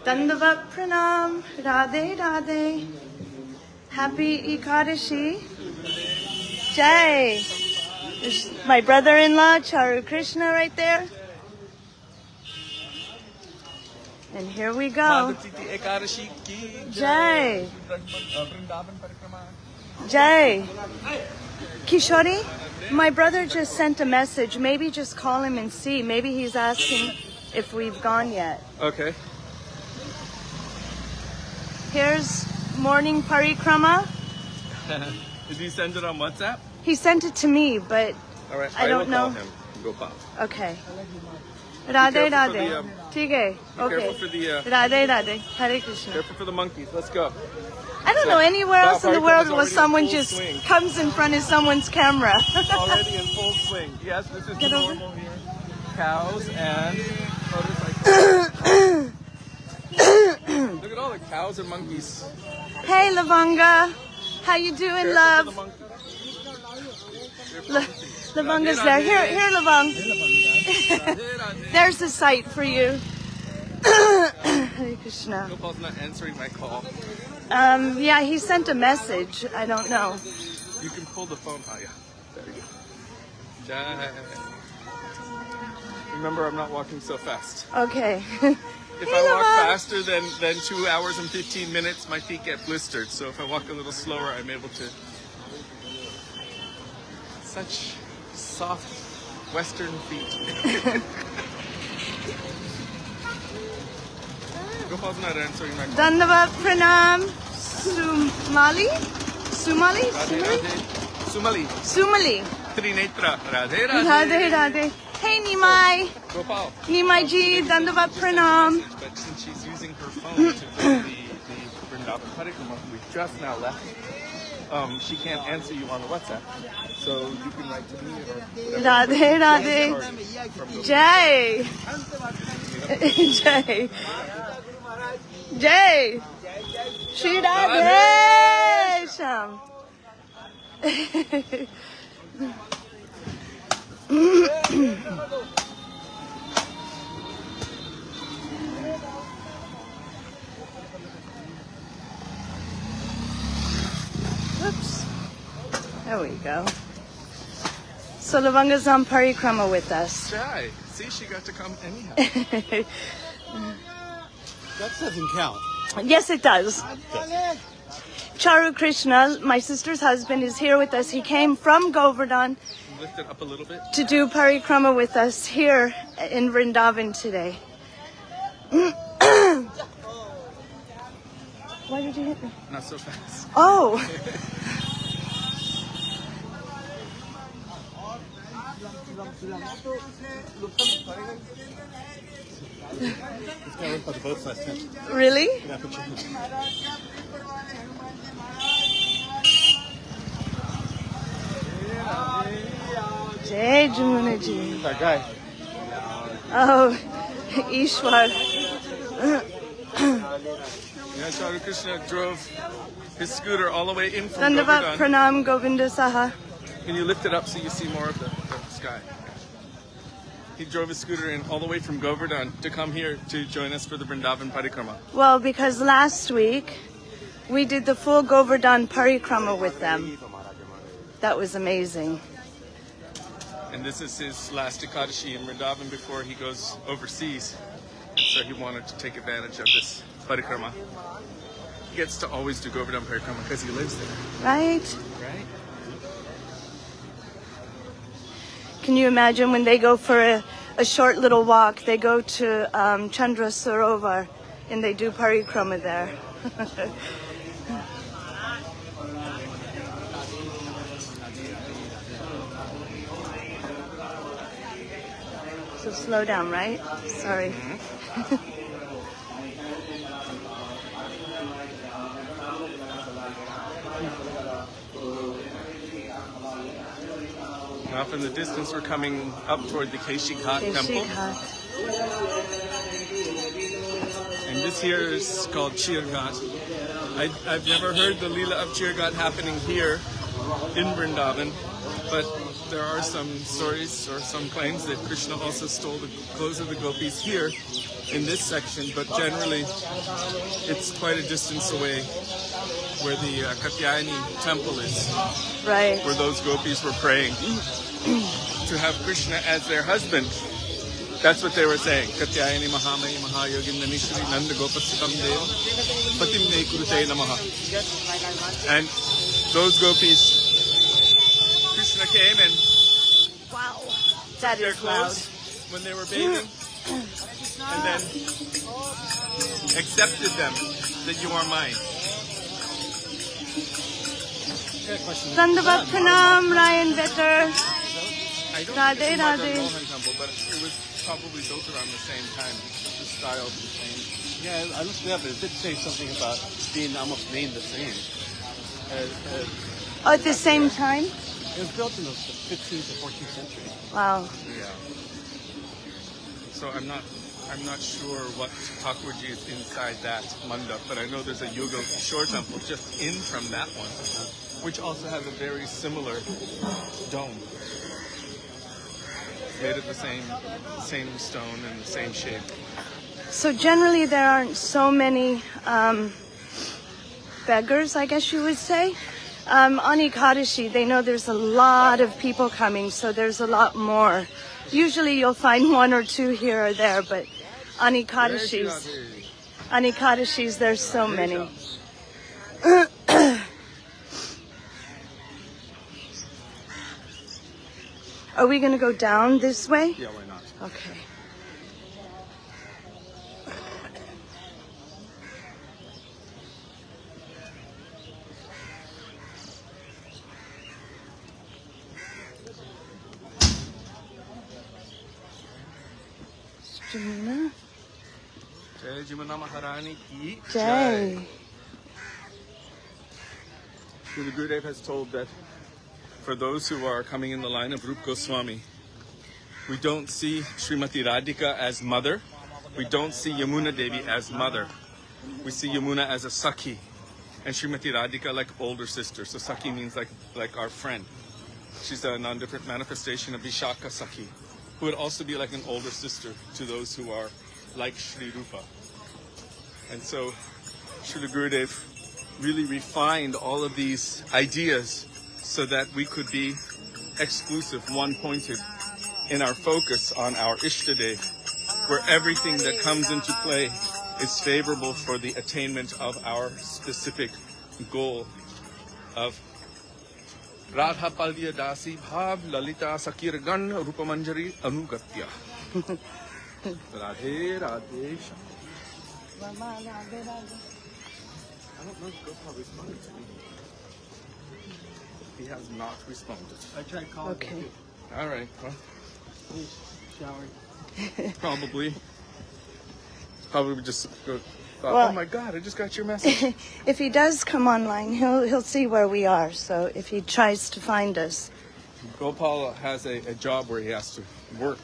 Dandavat Pranam, Radhe Radhe. Happy Ekadashi. Jai. There's my brother-in-law, Charu Krishna, right there. And here we go. Ekadashi ki Jai. Vrindavan Parikrama. Jai. Kishori, my brother just sent a message. Maybe just call him and see. Maybe he's asking if we've gone yet. Okay. Here's morning parikrama. Did he send it on WhatsApp? He sent it to me, but All right, I don't know. Call him. Gopal. Okay. Radhe careful for Radhe. the, ठीक है. Okay. Careful for the Radhe Radhe. Hare Krishna. careful for the monkeys. Let's go. I don't know anywhere else in the world where someone already in just full swing. comes in front of someone's camera. Already in full swing. Yes, this is Get over. normal here. Cows and motorcycles. Look at all the cows and monkeys. Hey Lavanga, how you doing, Careful love? for the monkeys. Lavanga's there. Here, Lavang. There's a sight for you. Hare Krishna. Gopal's not answering my call. Yeah, he sent a message. I don't know. You can pull the phone. Oh, yeah. There you go. Jai. Remember, I'm not walking so fast. Okay. If I walk faster than 2 hours and 15 minutes, my feet get blistered. So if I walk a little slower, I'm able to. Such soft Western feet. Gopal's not answering my call. Dandavat Pranam. Sumali? Sumali? Radhe, Sumali? Radhe. Sumali. Sumali. Trinetra. Radhe, Radhe. Radhe Radhe. Hey Nimai. Gopal. Nimai ji, Dandavat Pranam. But since she's using her phone to film the Vrindavan Parikrama, we just now left, she can't answer you on the WhatsApp. So you can write to me or whatever. Radhe Radhe. Jai. Jai. Jai. Shri Radhe Sham. Oops. There we go. So Lavanga's on Parikrama with us. Jai. See, she got to come anyhow. That doesn't count. Yes, it does. Charu Krishna, my sister's husband, is here with us. He came from Govardhan Lift it up a little bit. to do Parikrama with us here in Vrindavan today. Why did you hit me? Not so fast. Oh! This guy went by the boats last time. Really? Yeah, put your hand. Jai Jamunaji. That guy. Oh, Ishwar. Yeah, Charu Krishna drove his scooter all the way in from Dandavat Govardhan. Pranam Govinda Saha. Can you lift it up so you see more of the sky? He drove his scooter in all the way from Govardhan to come here to join us for the Vrindavan Parikrama. Well, because last week we did the full Govardhan Parikrama with them. That was amazing. And this is his last Ekadashi in Vrindavan before he goes overseas. And so he wanted to take advantage of this Parikrama. He gets to always do Govardhan Parikrama because he lives there. Right? Right? Can you imagine when they go for a short little walk, they go to Chandra Sarovar and they do Parikrama there. So slow down, right? Sorry. Off in the distance, we're coming up toward the Kishori temple. And this here is called Chirgat. I've never heard the Leela of Chirgat happening here in Vrindavan, but there are some stories or some claims that Krishna also stole the clothes of the gopis here in this section, but generally it's quite a distance away where the Katyayani temple is, Right. where those gopis were praying to have Krishna as their husband. That's what they were saying. Katyayani Mahamai Mahayogin Nanishri Nanda Gopasitam Deva Patim Me Kurute Namaha. And those gopis, Krishna came and Wow. That their is loud. clothes when they were bathing, and then accepted them that you are mine. Dandavat Pranam, Ryan Vetter. I don't Radhe, think it's a Radhe. Mohan temple, but it was probably built around the same time. The style is the same. Yeah, I looked it up. It did say something about being almost named the same. Oh, at the same time? It was built in the 15th or 14th century. Wow. Yeah. So I'm not sure what Thakurji is inside that mandap, but I know there's a Yoga Kishore temple just in from that one, which also has a very similar dome. Made of the same stone and the same shape. So generally there aren't so many beggars, I guess you would say. On Ekadashi, they know there's a lot of people coming, so there's a lot more. Usually you'll find one or two here or there, but on Ekadashis there's so many. Are we going to go down this way? Yeah, why not? Okay. Jamina. Jai Jimana Maharani ki Jai. So the Gurudev has told that for those who are coming in the line of Rup Goswami, we don't see Srimati Radhika as mother. We don't see Yamuna Devi as mother. We see Yamuna as a Sakhi, and Srimati Radhika like older sister. So Sakhi means like our friend. She's a non-different manifestation of Vishaka Sakhi, who would also be like an older sister to those who are like Sri Rupa. And so Srila Gurudev really refined all of these ideas so that we could be exclusive, one-pointed in our focus on our Ishtadev, where everything that comes into play is favorable for the attainment of our specific goal of Radha Palya Dasi Bhav Lalita Sakir Gan Rupamanjari Anugatya. Radhe Radhe Sham. I don't know if Gopal responded to me. He has not responded. I tried calling Okay. him. All right. Well, He's showering. probably just go. Well- Oh my God! I just got your message. If he does come online, he'll see where we are. So if he tries to find us, Gopal has a job where he has to work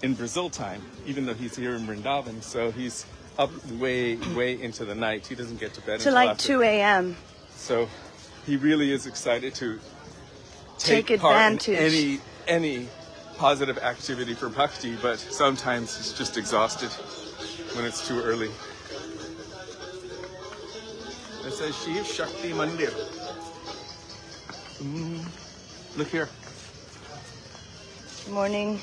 in Brazil time, even though he's here in Vrindavan. So he's up way into the night. He doesn't get to bed to until like after. 2 a.m. So he really is excited to Take take part in advantage. any positive activity for bhakti, but sometimes he's just exhausted when it's too early. It says Shiv Shakti Mandir. Look here. Morning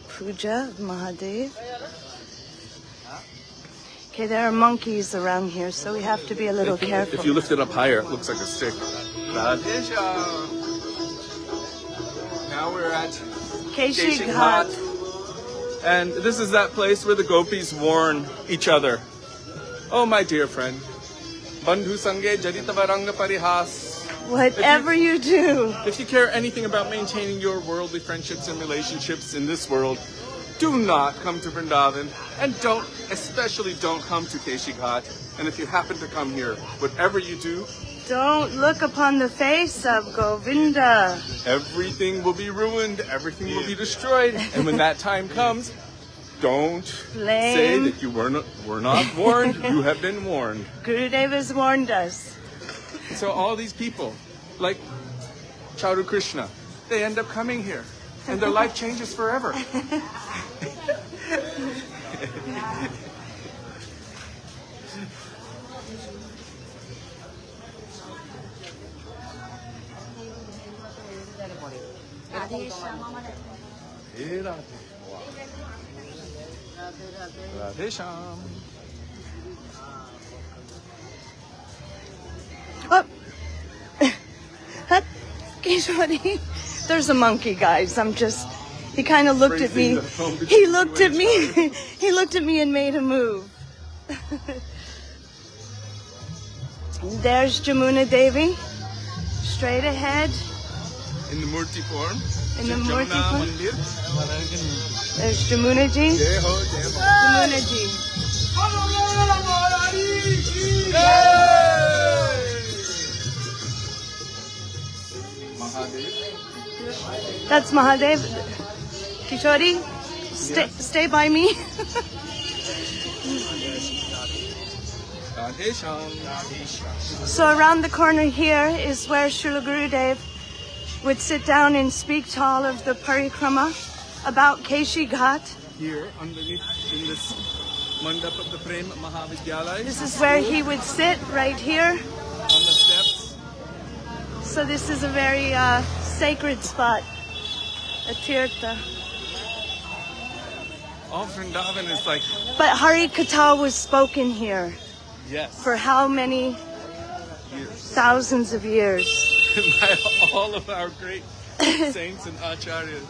puja of Mahadev. Okay, there are monkeys around here, so we have to be a little careful. If you lift it up higher, it looks like a stick. Radhesha. Now we're at Keshi Keshi Ghat. Ghat. And this is that place where the gopis warn each other. Oh, my dear friend. Bandhu Sange Jarita Varanga Parihas. Whatever you do, If you care anything about maintaining your worldly friendships and relationships in this world, do not come to Vrindavan, and especially don't come to Keshi Ghat. And if you happen to come here, whatever you do, don't look upon the face of Govinda. everything will be ruined, everything will be destroyed. And when that time comes, don't say Blame. that you were not warned. You have been warned. Gurudev has warned us. So all these people, like Charu Krishna, they end up coming here, and their life changes forever. Radhe Sham. Oh. Kishori. There's a monkey, guys. He kind of looked at me. He looked at me. He looked at me and made a move. There's Jamuna Devi. Straight ahead. In the Murti form. In the Murti Jamuna form. Mandir. There's Jamuna Ji. Jamuna Ji. That's Mahadev. Kishori, stay by me. Radhe Sham. So around the corner here is where Srila Gurudev would sit down and speak to all of the Parikrama about Keshi Ghat. Here, underneath, in this mandap of the Prem Mahavidyalaya. This is where he would sit, right here. On the steps. So this is a very sacred spot, a tirtha. All Vrindavan is like, But Hari Katha was spoken here yes, for how many years. thousands of years? By all of our great saints and acharyas.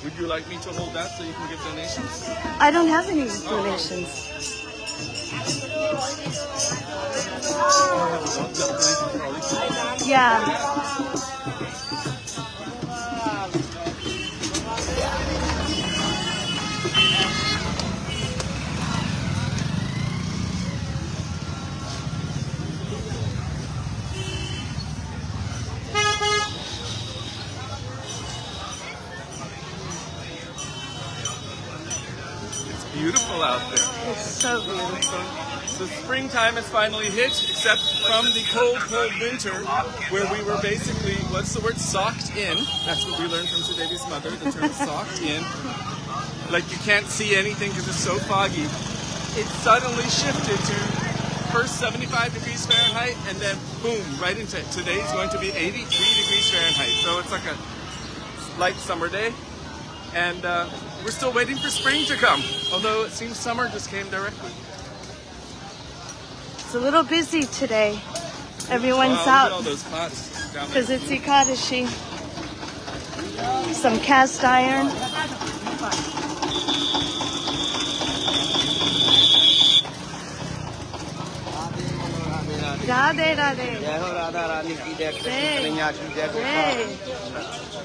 Would you like me to hold that so you can give donations? I don't have any donations. Yeah. Beautiful out there. It's so beautiful. So springtime has finally hit, except from the cold, cold winter, where we were basically, what's the word, socked in. That's what we learned from Sudevi's mother, the term socked in. Like you can't see anything because it's so foggy. It suddenly shifted to first 75 degrees Fahrenheit, and then boom, right into it. Today's going to be 83 degrees Fahrenheit. So it's like a light summer day. And we're still waiting for spring to come, although it seems summer just came directly. It's a little busy today. Everyone's Wow, look at all out those pots down there. because it's Ekadashi. Some cast iron. Radhe Radhe. जय हो राधा रानी की जय Krishna Jai. Kanhaiya की जय Jai.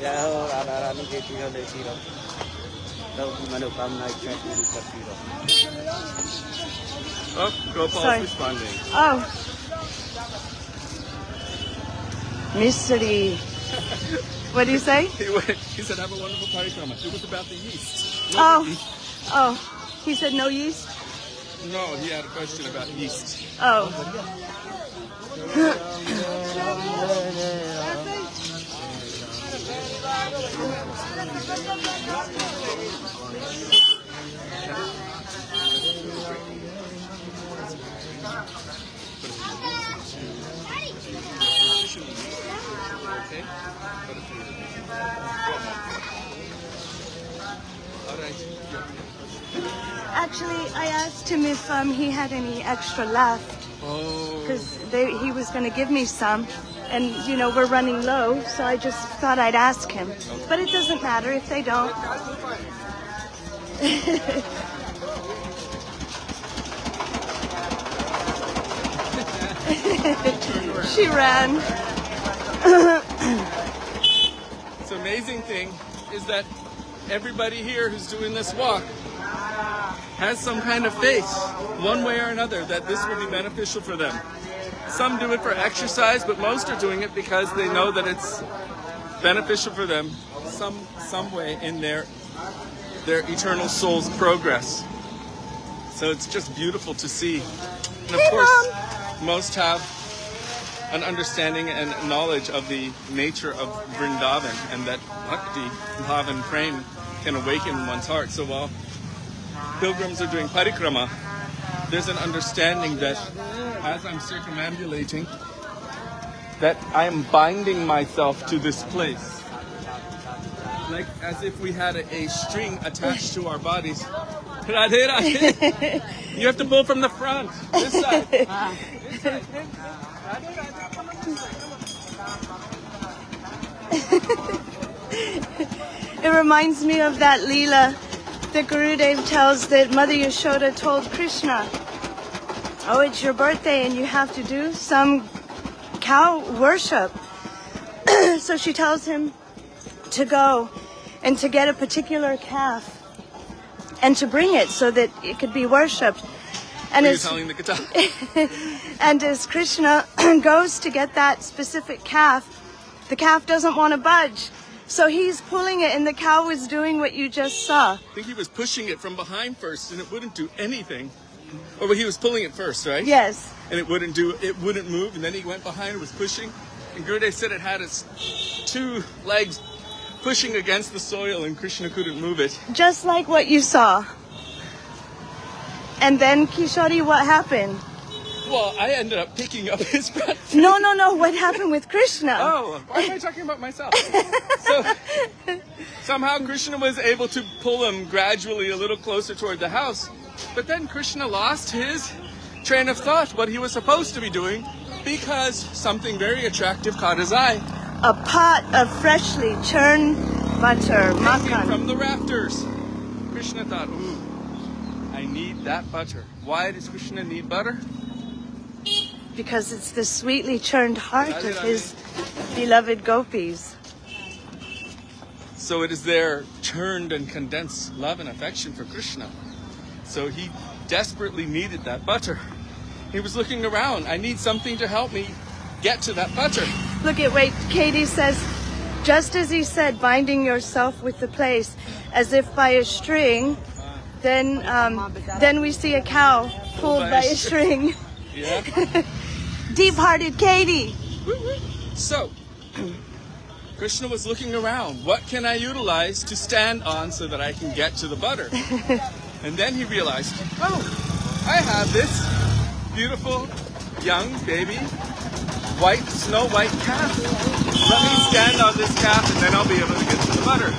जय हो राधा रानी की जय लेती रहो सबकी मनोकामना इच्छा पूरी करती रहो Oh, Gopal's Sorry. responding. Oh. Mystery. What do you say? He said, have a wonderful parikrama. It was about the yeast. Oh. Oh. He said no yeast? No, he had a question about yeast. Oh. Okay? All right. Actually, I asked him if he had any extra left. Oh. Because he was going to give me some. And, you know, we're running low, so I just thought I'd ask him. But it doesn't matter if they don't. She ran. The amazing thing is that everybody here who's doing this walk has some kind of faith, one way or another, that this will be beneficial for them. Some do it for exercise, but most are doing it because they know that it's beneficial for them some way in their eternal soul's progress. So it's just beautiful to see. And of Hey, course, Mom. most have an understanding and knowledge of the nature of Vrindavan, and that bhakti, bhav and prem can awaken in one's heart. So while pilgrims are doing Parikrama, there's an understanding that as I'm circumambulating, that I am binding myself to this place. Like as if we had a string attached to our bodies. Radhe, Radhe. You have to pull from the front. This side. This side. Radhe, Radhe. Come on this way. It reminds me of that Leela that Gurudev tells that Mother Yashoda told Krishna, oh, it's your birthday and you have to do some cow worship. So she tells him to go and to get a particular calf and to bring it so that it could be worshipped. And Are you telling the guitar? And as Krishna goes to get that specific calf, the calf doesn't want to budge. So he's pulling it and the cow was doing what you just saw. I think he was pushing it from behind first and it wouldn't do anything. Or he was pulling it first, right? Yes. And it wouldn't move, and then he went behind and was pushing. And Gurudev said it had its two legs pushing against the soil and Krishna couldn't move it. Just like what you saw. And then, Kishori, what happened? Well, I ended up picking up his front. No. What happened with Krishna? Oh, why am I talking about myself? So somehow Krishna was able to pull him gradually a little closer toward the house. But then Krishna lost his train of thought, what he was supposed to be doing, because something very attractive caught his eye. A pot of freshly churned butter, Hanging makan. from the rafters. Krishna thought, ooh, I need that butter. Why does Krishna need butter? Because it's the sweetly churned heart of his beloved gopis. So it is their churned and condensed love and affection for Krishna. So he desperately needed that butter. He was looking around. I need something to help me get to that butter. Wait, Katie says, just as he said, binding yourself with the place as if by a string, then we see a cow pulled by a string. Yeah. Deep-hearted Katie. So, Krishna was looking around. What can I utilize to stand on so that I can get to the butter? And then he realized, oh, I have this beautiful young baby white, snow white calf. Let me stand on this calf and then I'll be able to get to the butter.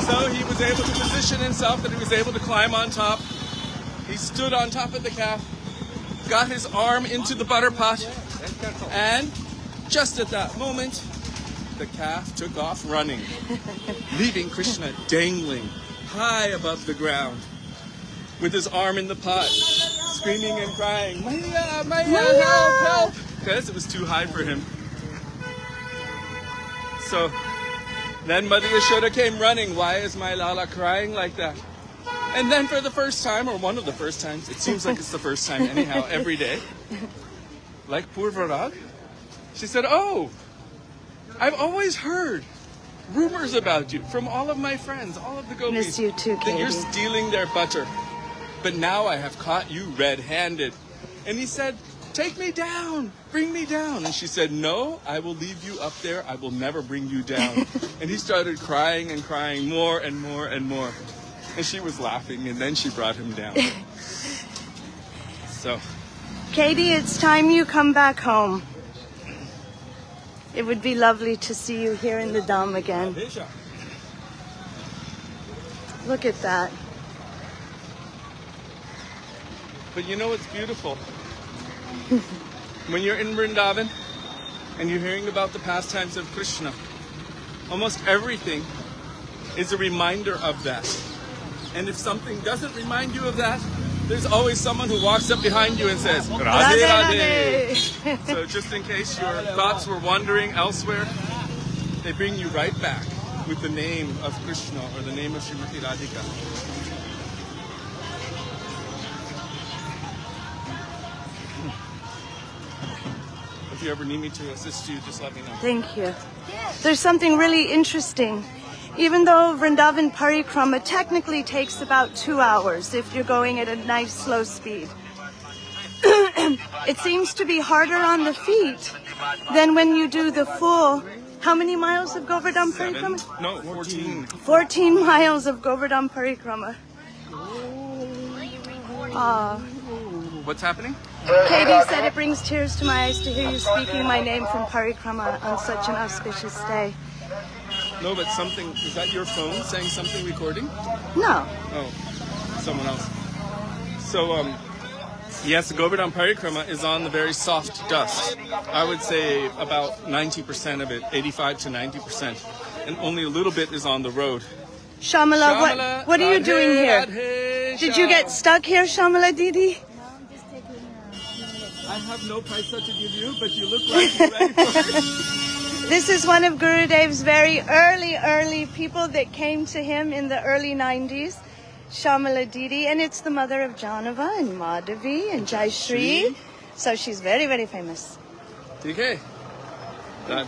So he was able to position himself that he was able to climb on top. He stood on top of the calf, got his arm into the butter pot, and just at that moment, the calf took off running, leaving Krishna dangling high above the ground with his arm in the pot, screaming and crying, Maya, Maya, help, help, because it was too high for him. So then Mother Yashoda came running. Why is my Lala crying like that? And then for the first time, or one of the first times, it seems like it's the first time anyhow, every day, like Purvarag, she said, oh, I've always heard rumors about you from all of my friends, all of the gopis, Miss you too, that Katie. you're stealing their butter. But now I have caught you red-handed. And he said, take me down, bring me down. And she said, no, I will leave you up there. I will never bring you down. And he started crying and crying more and more and more. And she was laughing, and then she brought him down. So, Katie, it's time you come back home. It would be lovely to see you here in the Dham again. Look at that. But you know what's beautiful? When you're in Vrindavan and you're hearing about the pastimes of Krishna, almost everything is a reminder of that. And if something doesn't remind you of that, there's always someone who walks up behind you and says, Radhe Radhe. So just in case your thoughts were wandering elsewhere, they bring you right back with the name of Krishna or the name of Srimati Radhika. If you ever need me to assist you, just let me know. Thank you. There's something really interesting. Even though Vrindavan Parikrama technically takes about 2 hours if you're going at a nice slow speed, it seems to be harder on the feet than when you do the full How many miles of Govardhan Parikrama? 14. 14 miles of Govardhan Parikrama. What's happening? Katie said it brings tears to my eyes to hear you speaking my name from Parikrama on such an auspicious day. No, but something, is that your phone saying something recording? No. Oh, someone else. So, yes, the Govardhan Parikrama is on the very soft dust. I would say about 90% of it, 85 to 90%. And only a little bit is on the road. Shamala, what are you doing here? Did you get stuck here, Shamala Didi? I have no paisa to give you, but you look like you're ready for it. This is one of Gurudev's very early people that came to him in the early 90s, Shamala Didi, and it's the mother of Janava and Madhavi and Jayashree. So she's very, very famous. Okay. Done.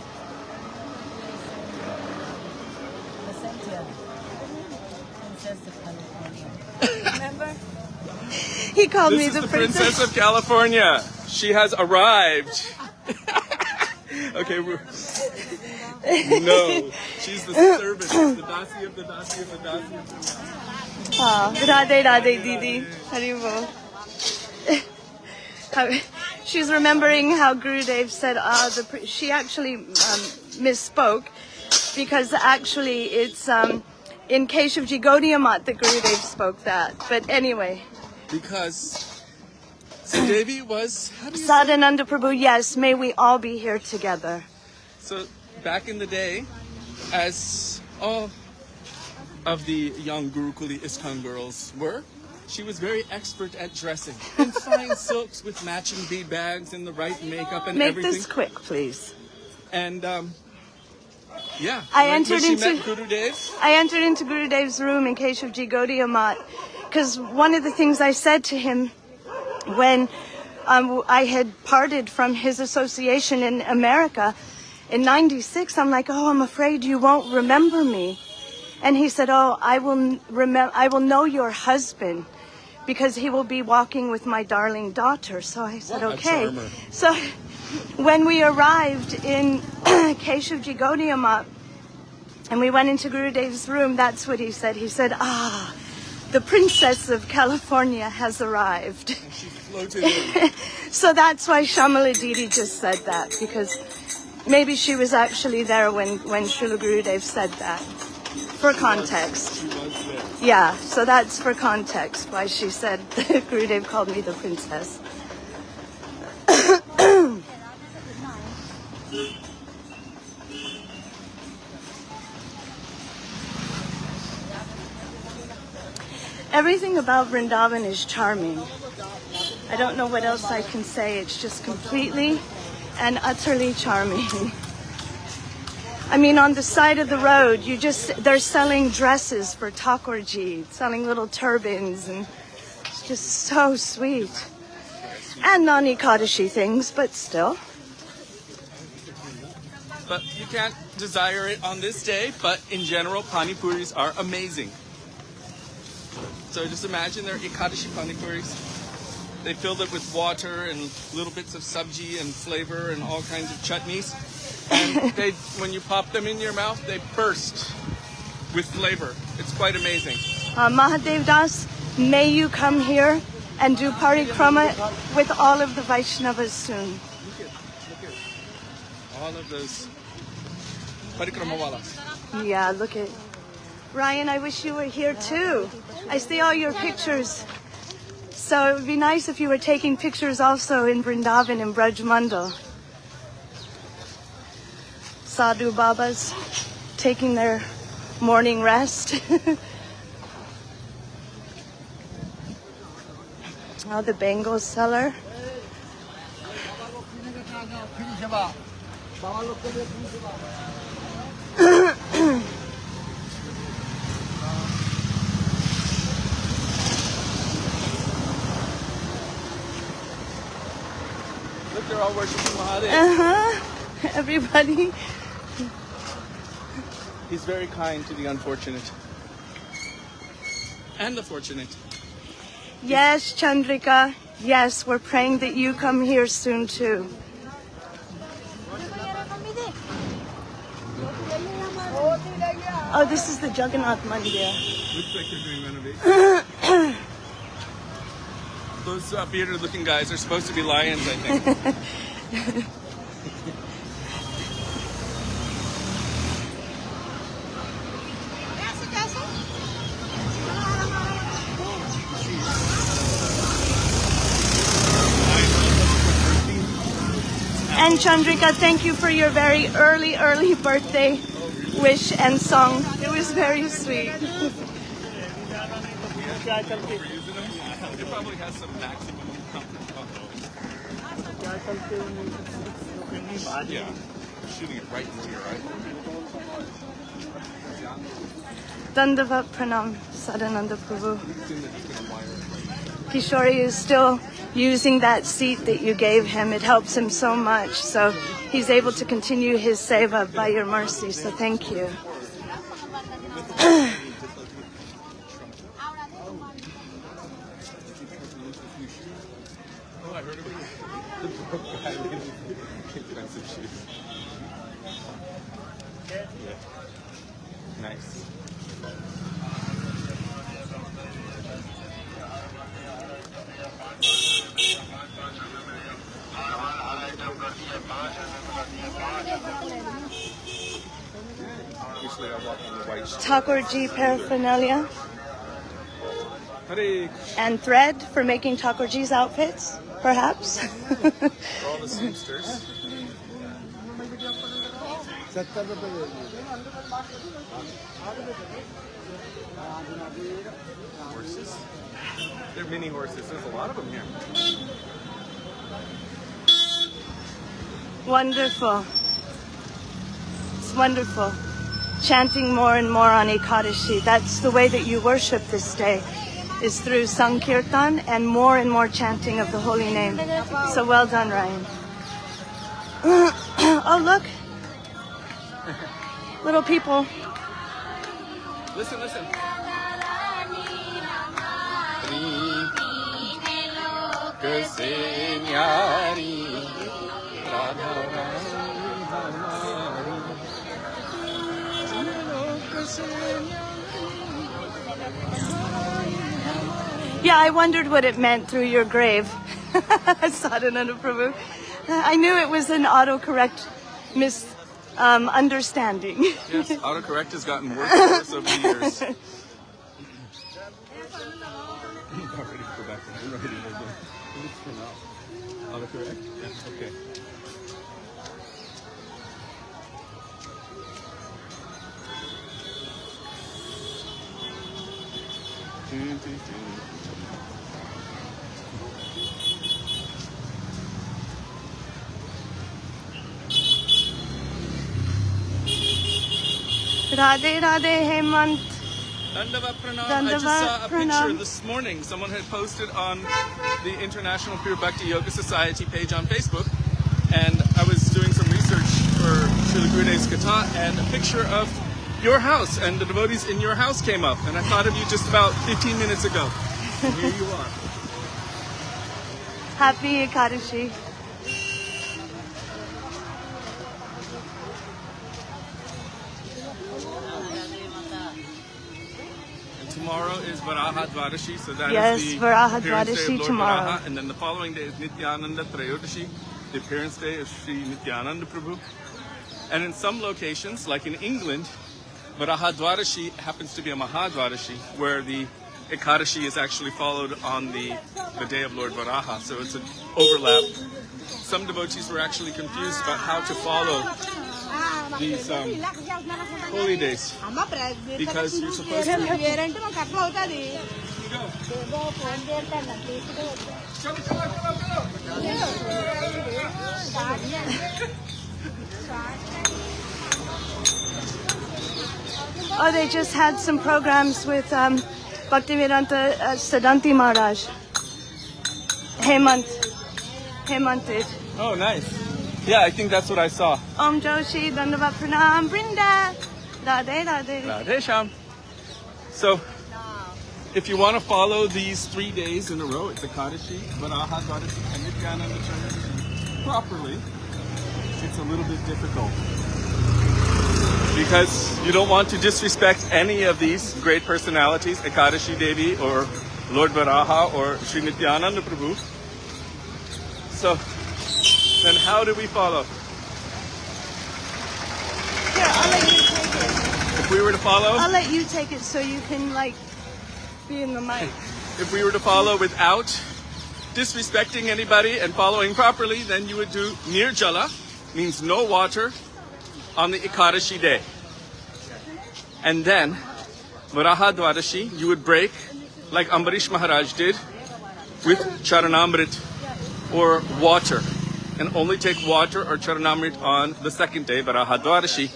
Remember? He called me the Princess of California. She has arrived. Okay, no, she's the servant, the dasi of the dasi of the dasi of the dasi. Oh, Radhe Radhe Didi. Haribo. She's remembering how Gurudev said, she actually misspoke, because actually it's in Keshavji Gaudiya Mat that Gurudev spoke that. But anyway. Because Sudevi was... Sadhananda Prabhu, yes, may we all be here together. So back in the day, as all of the young Gurukuli ISKCON girls were, she was very expert at dressing in fine silks with matching bead bags and the right makeup and everything. Make this quick, please. And yeah, I when entered she into met Gurudev. I entered into Gurudev's room in Keshavji Gaudiya Mat, because one of the things I said to him when I had parted from his association in America in '96, I'm like, oh, I'm afraid you won't remember me. And he said, oh, I will know your husband, because he will be walking with my darling daughter. So I said, okay. So when we arrived in Keshavji Gaudiya Mat and we went into Gurudev's room, that's what he said. He said, the Princess of California has arrived. And she floated in. So that's why Shamala Didi just said that, because maybe she was actually there when Srila Gurudev said that. For context. She was there. Yeah, so that's for context why she said Gurudev called me the princess. Everything about Vrindavan is charming. I don't know what else I can say. It's just completely and utterly charming. I mean, on the side of the road, they're selling dresses for Thakurji, selling little turbans, and it's just so sweet. And non-Ekadashi things, but still. But you can't desire it on this day, but in general, pani puris are amazing. So just imagine they're Ekadashi pani puris. They filled it with water and little bits of sabji and flavor and all kinds of chutneys. And when you pop them in your mouth, they burst with flavor. It's quite amazing. Mahadev Das, may you come here and do Parikrama with all of the Vaishnavas soon. Look at all of those Parikramawalas. Yeah, look at Ryan. I wish you were here too. I see all your pictures. So it would be nice if you were taking pictures also in Vrindavan and Braj Mandal. Sadhu Babas taking their morning rest. Oh, the Bengal seller. Look, they're all worshiping Mahadev. Everybody. He's very kind to the unfortunate. And the fortunate. Yes, Chandrika. Yes, we're praying that you come here soon too. Oh, this is the Jagannath Mandir. Looks like they're doing renovation. Those bearded looking guys are supposed to be lions, I think. And Chandrika, thank you for your very early birthday wish and song. It was very sweet. It probably has some maximum comfort. Yeah, shooting it right into your eye. Dandavat Pranam, Sadananda Prabhu. Kishori is still using that seat that you gave him. It helps him so much. So he's able to continue his seva by your mercy. So thank you. Nice. Usually I walk on the white. Thakurji paraphernalia Hare and thread for making Thakurji's outfits, perhaps. for all the seamsters. Horses. They're mini horses. There's a lot of them here. Wonderful. It's wonderful. Chanting more and more on Ekadashi. That's the way that you worship this day, is through Sankirtan and more chanting of the holy name. So well done, Ryan. Oh, look. Little people. Listen. Yeah, I wondered what it meant through your grave. Sadhananda Prabhu. I knew it was an autocorrect misunderstanding. Yes, autocorrect has gotten worse and worse over the years. I'm ready to go back. I'm ready to go. Autocorrect? Yes, okay. Radhe Radhe Hemant. Dandavat Pranam. I Dandavat just saw a picture Pranam. this morning. Someone had posted on the International Pure Bhakti Yoga Society page on Facebook. And I was doing some research for Srila Gudance Katha, and a picture of your house and the devotees in your house came up. And I thought of you just about 15 minutes ago. And here you are. Happy Ekadashi. Tomorrow is Varaha Dwadashi, so that Yes, is the Varaha appearance day of Dwadashi Lord tomorrow. Varaha, and then the following day is Nityananda Trayodashi, the appearance day of Sri Nityananda Prabhu. And in some locations, like in England, Varaha Dwadashi happens to be a Mahadwadashi, where the Ekadashi is actually followed on the day of Lord Varaha, so it's an overlap. Some devotees were actually confused about how to follow these holy days, because you're supposed to... Oh, they just had some programs with Bhaktivedanta Siddhanti Maharaj. Hemant did. Oh, nice. Yeah, I think that's what I saw. Om Joshi, Dandavat Pranam, Vrinda. Radhe Radhe. Radhe Sham. So, if you want to follow these 3 days in a row, it's Ekadashi, Varaha Dwadashi, and Nityananda Chaturdashi properly, it's a little bit difficult. because you don't want to disrespect any of these great personalities, Ekadashi Devi or Lord Varaha or Sri Nityananda Prabhu. So then how do we follow? Here, I'll let you take it. If we were to follow? I'll let you take it so you can like be in the mic. If we were to follow without disrespecting anybody and following properly, then you would do Nirjala, means no water, on the Ekadashi day. And then, Varaha Dwadashi, you would break, like Ambarish Maharaj did, with Charanamrit or water. And only take water or Charanamrit on the second day, Varaha Dwadashi.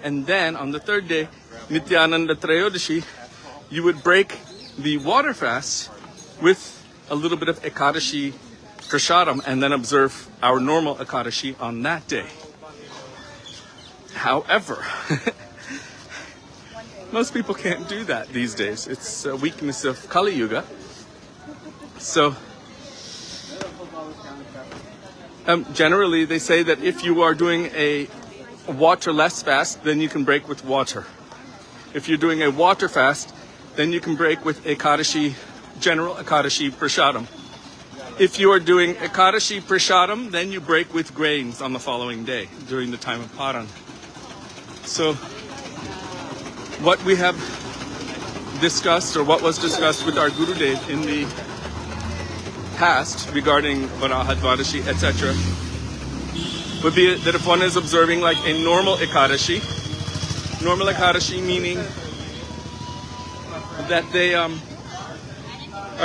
And then, on the third day, Nityananda Trayodashi, you would break the water fast with a little bit of Ekadashi Prashadam and then observe our normal Ekadashi on that day. However, most people can't do that these days. It's a weakness of Kali Yuga. So, generally they say that if you are doing a waterless fast, then you can break with water. If you're doing a water fast, then you can break with Ekadashi, general Ekadashi Prashadam. If you are doing Ekadashi Prashadam, then you break with grains on the following day during the time of Paran. So, what we have discussed, or what was discussed with our Gurudev in the past regarding Varaha Dwadashi, etc., would be that if one is observing like a normal Ekadashi meaning that they are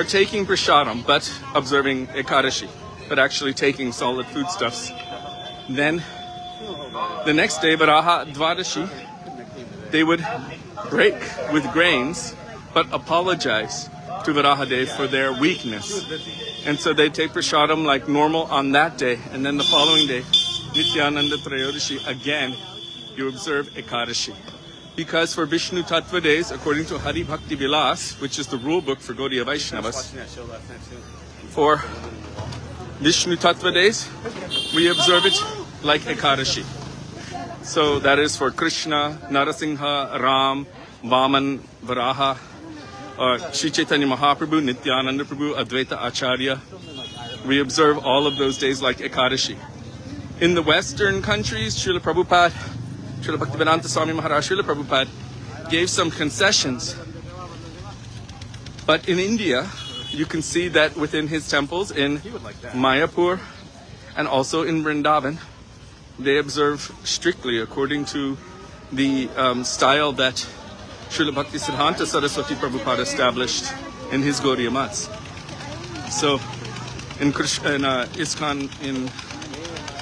taking Prashadam but observing Ekadashi, but actually taking solid foodstuffs, then the next day, Varaha Dwadashi, they would break with grains, but apologize to Varahadev for their weakness. And so they take Prashadam like normal on that day, and then the following day, Nityananda Trayodashi, again, you observe Ekadashi. Because for Vishnu Tattva days, according to Hari Bhakti Vilas, which is the rule book for Gaudiya Vaishnavas, for Vishnu Tattva days, we observe it like Ekadashi. So that is for Krishna, Narasingha, Ram, Vaman, Varaha, Sri Chaitanya Mahaprabhu, Nityananda Prabhu, Advaita Acharya. We observe all of those days like Ekadashi. In the Western countries, Srila Prabhupada, Srila Bhaktivedanta Swami Maharaj, Srila Prabhupada gave some concessions. But in India, you can see that within his temples in Mayapur and also in Vrindavan, they observe strictly according to the style that Srila Bhaktisiddhanta Saraswati Prabhupada established in his Gaudiya Mats. So in ISKCON in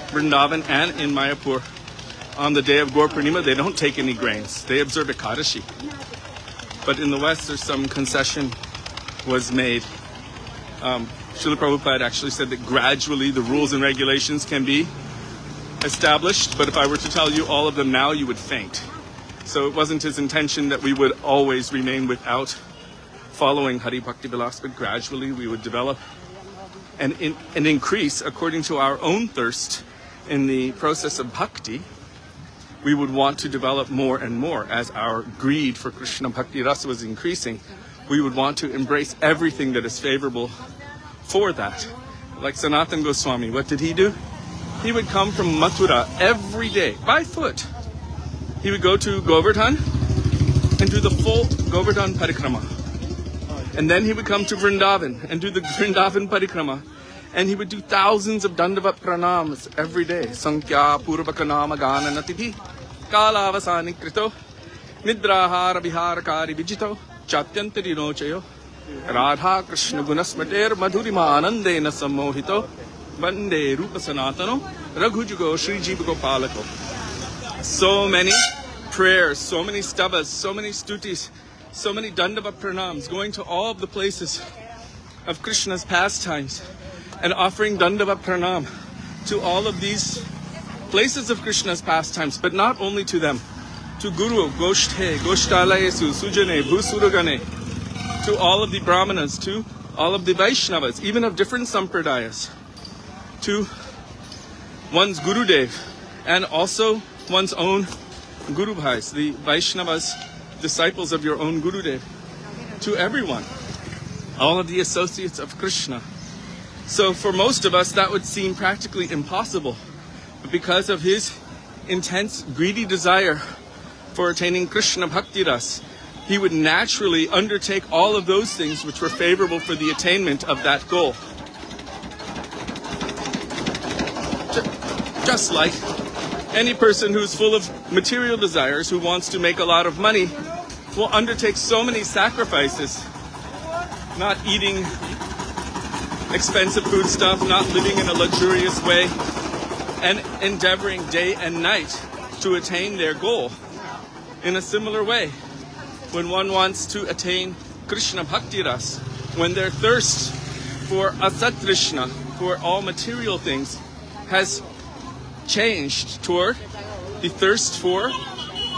Vrindavan and in Mayapur, on the day of Gaur Purnima, they don't take any grains. They observe Ekadashi. But in the West, there's some concession was made. Srila Prabhupada actually said that gradually the rules and regulations can be established, but if I were to tell you all of them now, you would faint. So it wasn't his intention that we would always remain without following Hari Bhakti Vilas, but gradually we would develop and increase according to our own thirst in the process of bhakti. We would want to develop more and more as our greed for Krishna Bhakti Rasa was increasing. We would want to embrace everything that is favorable for that. Like Sanatana Goswami, what did he do? He would come from Mathura every day by foot. He would go to Govardhan and do the full Govardhan Parikrama. And then he would come to Vrindavan and do the Vrindavan Parikrama. And he would do thousands of Dandavat Pranams every day. Sankhya Purvaka Nama Gana Natidhi Kala Avasani Krito Nidrahara Viharakari Vijito Chatyantari Nochayo Radha Krishna Gunasmater Madhurima Anandena Sammohito Vande Rupa Sanatano Raghujugo Sri Jiva Gopalako. So many prayers, so many stavas, so many stutis, so many Dandava Pranams, going to all of the places of Krishna's pastimes and offering Dandava Pranam to all of these places of Krishna's pastimes, but not only to them, to Guru, Goshthe, Goshtalayesu, Sujane, Bhusuragane, to all of the Brahmanas, to all of the Vaishnavas, even of different sampradayas, to one's Gurudev, and also one's own Guru Bhais, the Vaishnavas, disciples of your own Gurudev, to everyone, all of the associates of Krishna. So for most of us, that would seem practically impossible. But because of his intense, greedy desire for attaining Krishna Bhakti Ras, he would naturally undertake all of those things which were favorable for the attainment of that goal. Just like any person who's full of material desires, who wants to make a lot of money, will undertake so many sacrifices, not eating expensive food stuff, not living in a luxurious way, and endeavoring day and night to attain their goal. In a similar way, when one wants to attain Krishna Bhakti Ras, when their thirst for Asat Krishna, for all material things, has changed toward the thirst for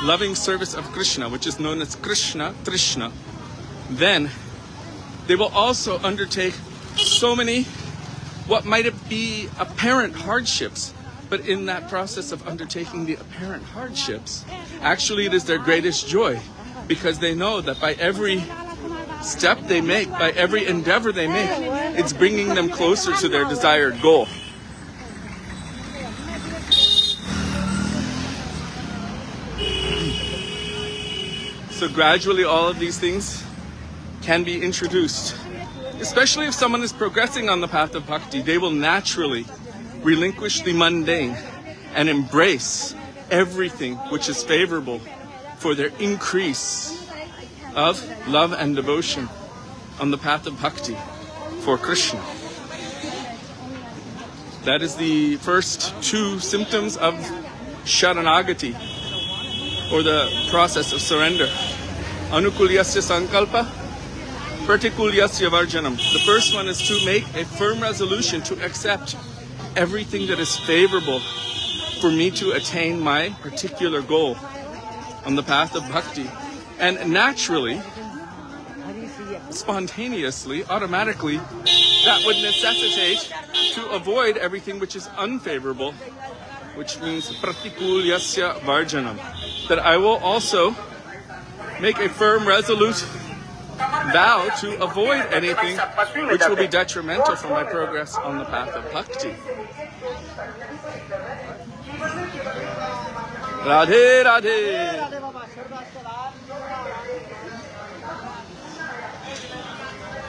loving service of Krishna, which is known as Krishna Trishna, then they will also undertake so many what might be apparent hardships. But in that process of undertaking the apparent hardships, actually it is their greatest joy, because they know that by every step they make, by every endeavor they make, it's bringing them closer to their desired goal. So gradually all of these things can be introduced. Especially if someone is progressing on the path of bhakti, they will naturally relinquish the mundane and embrace everything which is favorable for their increase of love and devotion on the path of bhakti for Krishna. That is the first two symptoms of Sharanagati, or the process of surrender. Anukulyasya sankalpa, pratikulyasya varjanam. The first one is to make a firm resolution to accept everything that is favorable for me to attain my particular goal on the path of bhakti. And naturally, spontaneously, automatically, that would necessitate to avoid everything which is unfavorable, which means pratikulyasya varjanam. That I will also make a firm, resolute vow to avoid anything which will be detrimental for my progress on the path of bhakti. Radhe Radhe.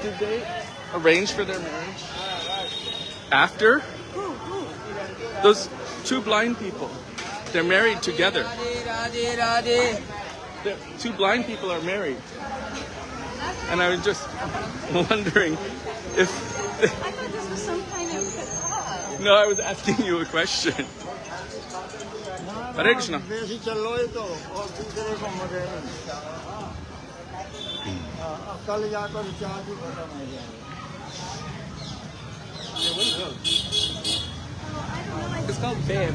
Did they arrange for their marriage after? Those two blind people, they're married together. The two blind people are married. And I was just wondering if... I thought this was some kind of... No, I was asking you a question. Hare Krishna. It's called bear.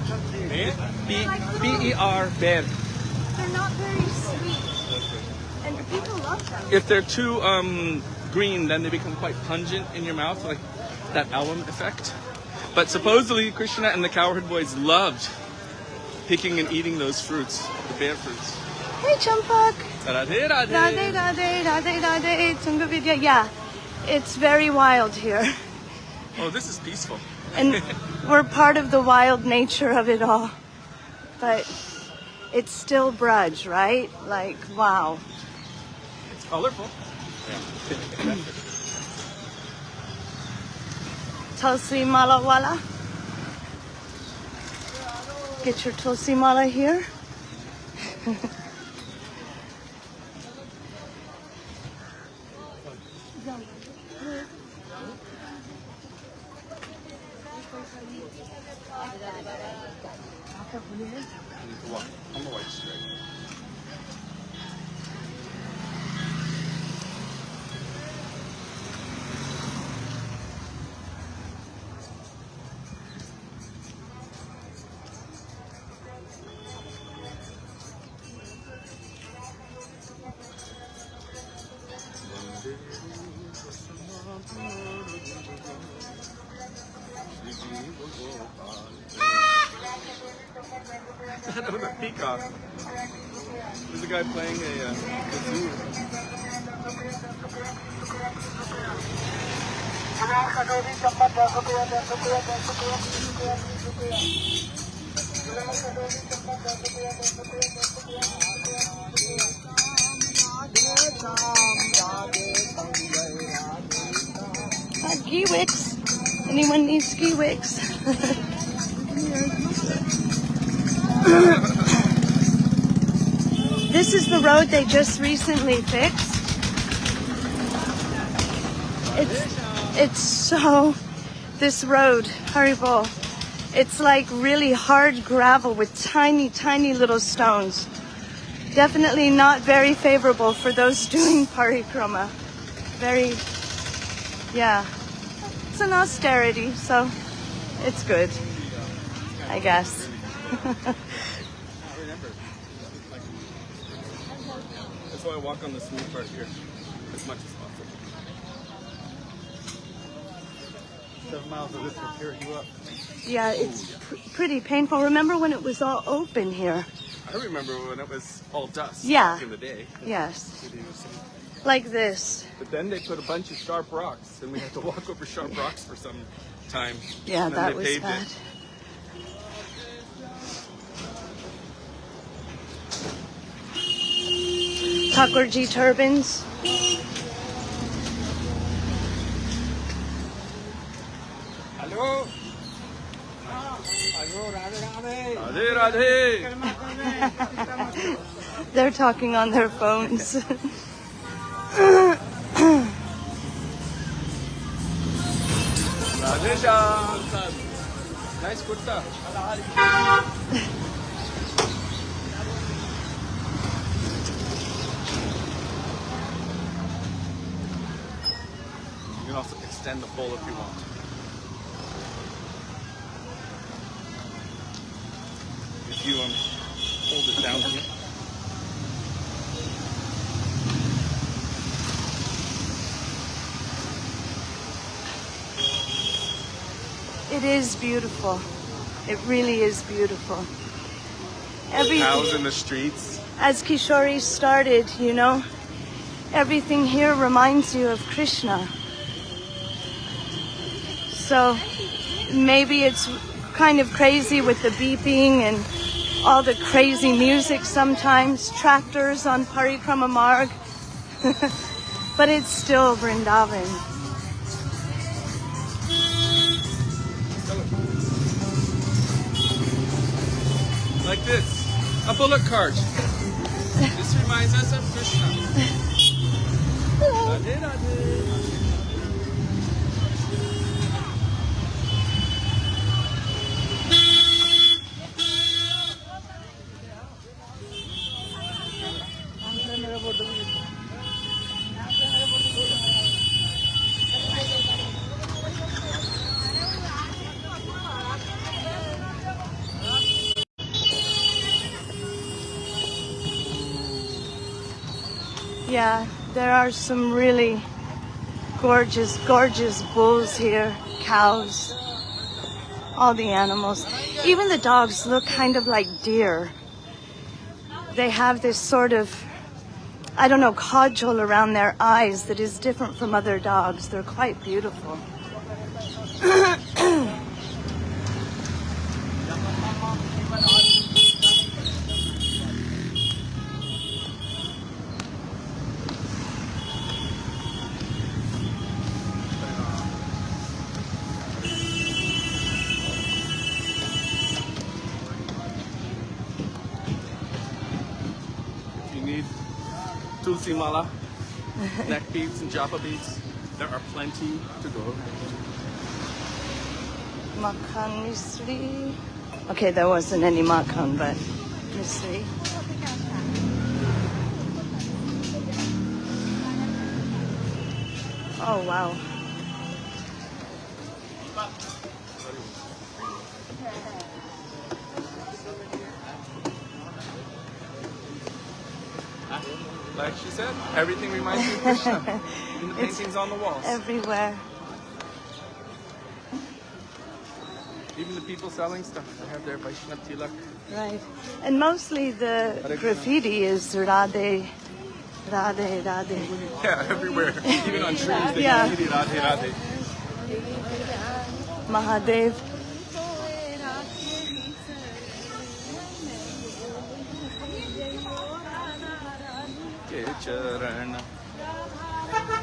B-E-R, bear. They're not very sweet. And people love them. If they're too green, then they become quite pungent in your mouth, like that alum effect. But supposedly Krishna and the cowherd boys loved picking and eating those fruits, the bear fruits. Hey, Champak. Radhe Radhe. Radhe Radhe Radhe Radhe Tungavidya. Yeah, it's very wild here. Oh, this is peaceful. And we're part of the wild nature of it all. But it's still Braj, right? Like, wow. It's colorful. Yeah. Tulsi Mala Wala. Get your Tulsi Mala here. On the white straight. That was a peacock. There's a guy playing a kazoo. Ski wicks. Anyone need ski wicks? This is the road they just recently fixed. It's so, this road, Haribo, it's like really hard gravel with tiny, tiny little stones. Definitely not very favorable for those doing Parikrama. Very, yeah. It's an austerity, so it's good, I guess. That's why I walk on the smooth part here as much as possible. 7 miles of this will tear you up. Yeah, it's pretty painful. Remember when it was all open here? I remember when it was all dust Yeah. back in the day. Yes. Like this. But then they put a bunch of sharp rocks, and we had to walk over sharp rocks for some time. Yeah, And then that they was paved bad. it. Thakurji turbans. Hello. Radhe Radhe! They're talking on their phones. Radhe Sham! Nice kurta. You can also extend the bowl if you want. If you hold it down here. It is beautiful. It really is beautiful. Cows in the streets. As Kishori started, you know, everything here reminds you of Krishna. So maybe it's kind of crazy with the beeping and all the crazy music sometimes, tractors on Parikrama Marg, but it's still Vrindavan. Like this, a bullock cart. This reminds us of Krishna. Radhe Radhe. Yeah, there are some really gorgeous, gorgeous bulls here, cows, all the animals. Even the dogs look kind of like deer. They have this sort of, I don't know, kajal around their eyes that is different from other dogs. They're quite beautiful. Tulsi mala, neck beads and japa beads. There are plenty to go. Makhan Misri. Okay, there wasn't any makhan, but Misri. Oh, wow. Like she said, everything reminds me of Krishna. Even the paintings on the walls. Everywhere. Even the people selling stuff, they have their Vaishnav tilak. Right. And mostly the graffiti is Radhe, Radhe, Radhe. Yeah, everywhere. Even on trees, they Yeah. graffiti Radhe Radhe. Mahadev. Ke charan,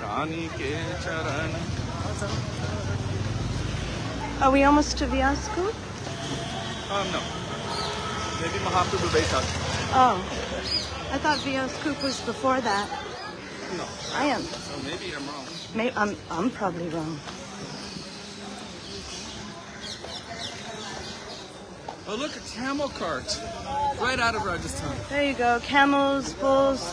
Rani ke charan. Are we almost to Vyasku? No. Maybe Mahaprabhu Baitak. Oh. I thought Vyasku was before that. No. I am. So maybe I'm wrong. I'm probably wrong. Oh, look, a camel cart. Right out of Rajasthan. There you go. Camels, bulls.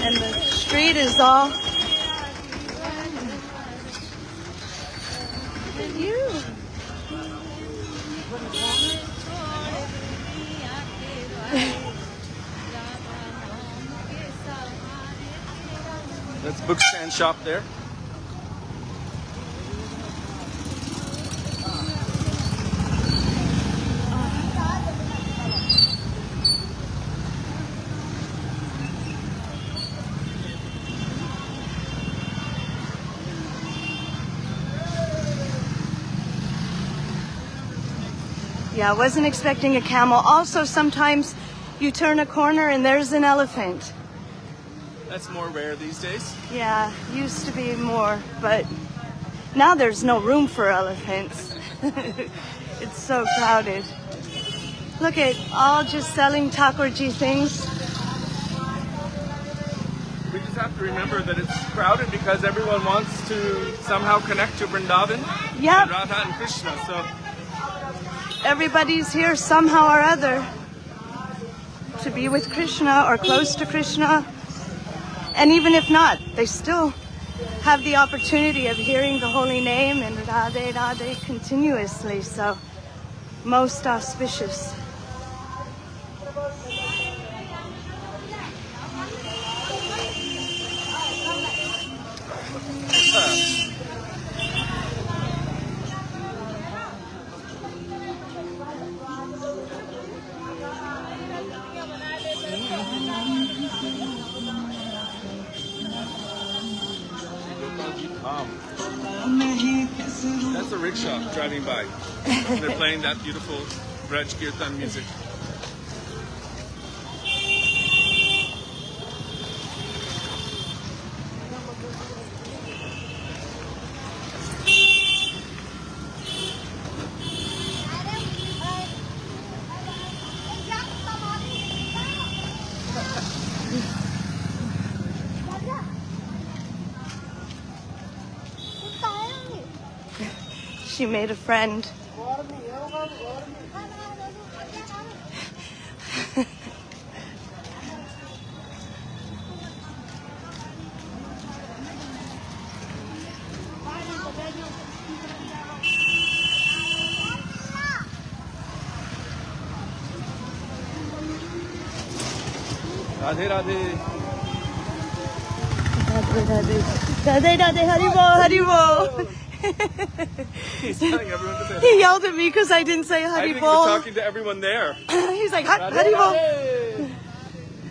And the street is all... Look at you. That's book stand shop there. Yeah, I wasn't expecting a camel. Also, sometimes you turn a corner and there's an elephant. That's more rare these days. Yeah, used to be more, but now there's no room for elephants. It's so crowded. Look at all just selling Thakurji things. We just have to remember that it's crowded because everyone wants to somehow connect to Vrindavan Yep. and Radha and Krishna. So Everybody's here somehow or other to be with Krishna or close to Krishna. And even if not, they still have the opportunity of hearing the holy name and Radhe Radhe continuously. So most auspicious. that's a rickshaw driving by. And they're playing that beautiful Braj Kirtan music. She made a friend. Radhe Radhe. Radhe Radhe Haribol Haribol. He's telling everyone to say He yelled at me because I didn't say I think he was Haribol. talking to everyone there. He's like Radhe Haribol. Radhe.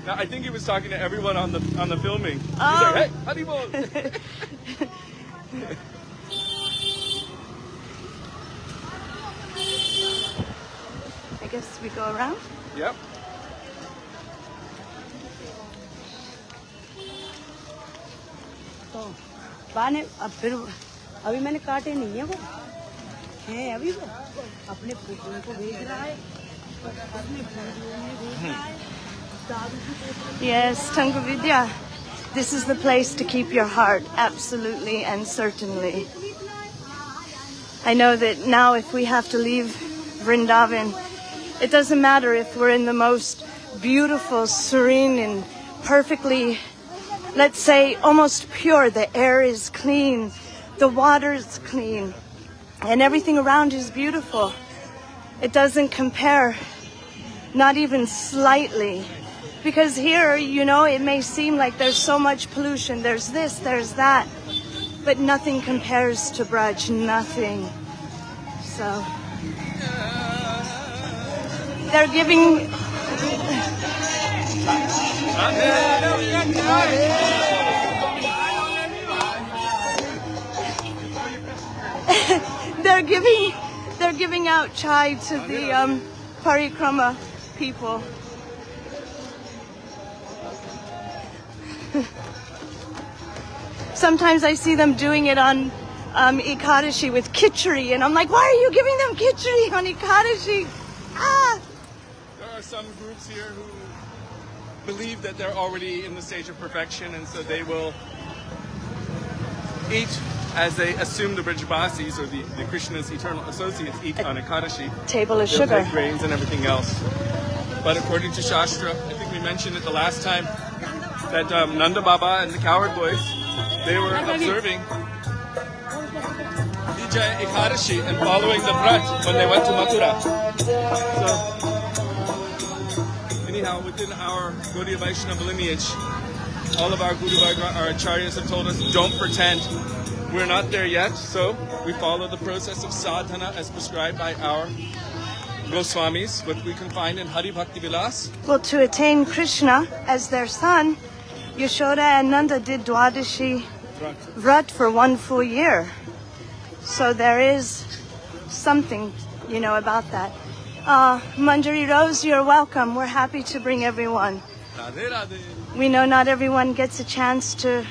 No, I think he was talking to everyone on the filming. He's Oh. like, hey, Haribol. I guess we go around. Yep. तो बाने अब फिर अभी मैंने काटे नहीं है वो है अभी वो अपने पुतलों को भेज रहा है अपने फूलों में भेज रहा है दादू की पोतलों Yes, Tangavidya. This is the place to keep your heart, absolutely and certainly. I know that now if we have to leave Vrindavan, it doesn't matter if we're in the most beautiful, serene, and perfectly, let's say, almost pure. The air is clean, the water is clean, and everything around is beautiful. It doesn't compare, not even slightly, Because here, you know, it may seem like there's so much pollution. There's this, there's that. But nothing compares to Braj, nothing. So, they're giving... they're giving out chai to the Parikrama people. Sometimes I see them doing it on Ekadashi with Kishori, and I'm like, why are you giving them Kishori on Ekadashi? Ah! There are some groups here who believe that they're already in the stage of perfection, and so they will eat as they assume the Brajbasis or the Krishna's eternal associates eat on Ekadashi. Table of They'll sugar. take grains and everything else. But according to Shastra, I think we mentioned it the last time, that Nanda Baba and the Cowherd Boys, they were observing Vijay Ekadashi and following the Brat when they went to Mathura. So, anyhow, within our Gaudiya Vaishnava lineage, all of our Guru Varga, our Acharyas have told us, don't pretend. We're not there yet, so we follow the process of sadhana as prescribed by our Goswamis, what we can find in Hari Bhakti Vilas. Well, to attain Krishna as their son, Yashoda and Nanda did Dwadashi Vrat for 1 full year. So there is something, you know, about that. Manjari Rose, you're welcome. We're happy to bring everyone. Radhe Radhe. We know not everyone gets a chance to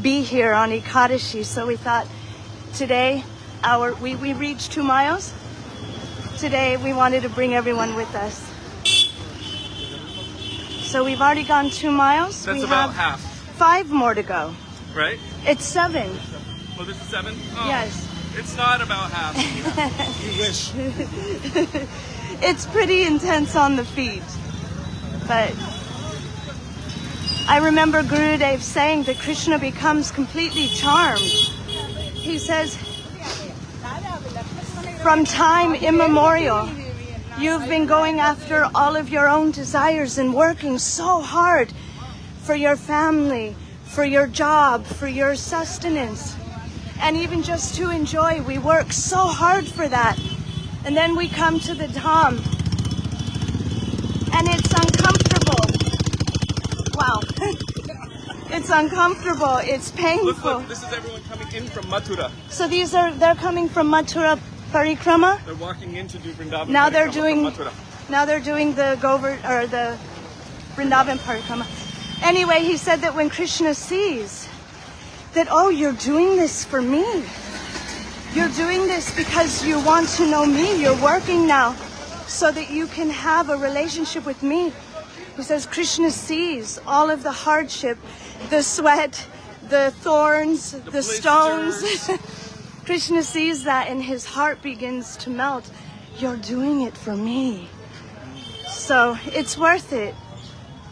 be here on Ekadashi, so we thought today we reached 2 miles. Today we wanted to bring everyone with us. So we've already gone 2 miles. That's we about have half, 5 more to go. right? It's 7. Well, this is 7? Oh, Yes. It's not about half. You wish. It's pretty intense on the feet. But I remember Gurudev saying that Krishna becomes completely charmed. He says, from time immemorial, you've been going after all of your own desires and working so hard for your family, for your job, for your sustenance, and even just to enjoy. We work so hard for that. And then we come to the Dham, and it's uncomfortable. Wow. It's uncomfortable. It's painful. Look, this is everyone coming in from Mathura. So they're coming from Mathura Parikrama. They're walking in to do Vrindavan. Now they're Parikrama doing from Mathura. now they're doing the the Vrindavan Parikrama. Anyway, he said that when Krishna sees that, oh, you're doing this for me. You're doing this because you want to know me. You're working now so that you can have a relationship with me. He says Krishna sees all of the hardship, the sweat, the thorns, the stones. Krishna sees that and his heart begins to melt. You're doing it for me. So it's worth it.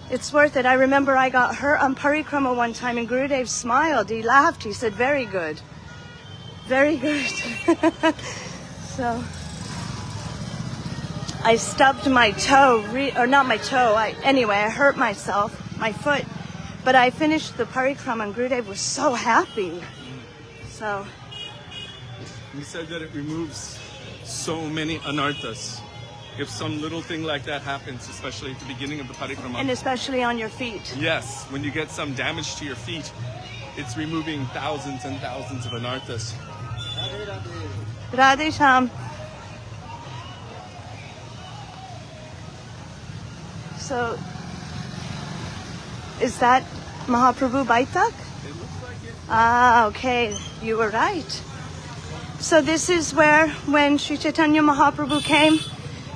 It's worth it. I remember I got hurt on Parikrama one time and Gurudev smiled. He laughed. He said, very good. Very good. So I stubbed my toe, or not my toe. Anyway, I hurt myself, my foot. But I finished the Parikrama and Gurudev was so happy. So He said that it removes so many anarthas. If some little thing like that happens, especially at the beginning of the Parikrama. and especially on your feet. Yes, when you get some damage to your feet, it's removing thousands and thousands of anarthas. Radhe Sham. So, is that Mahaprabhu Baitak? It looks like it. Ah, okay. You were right. So this is where, when Sri Chaitanya Mahaprabhu came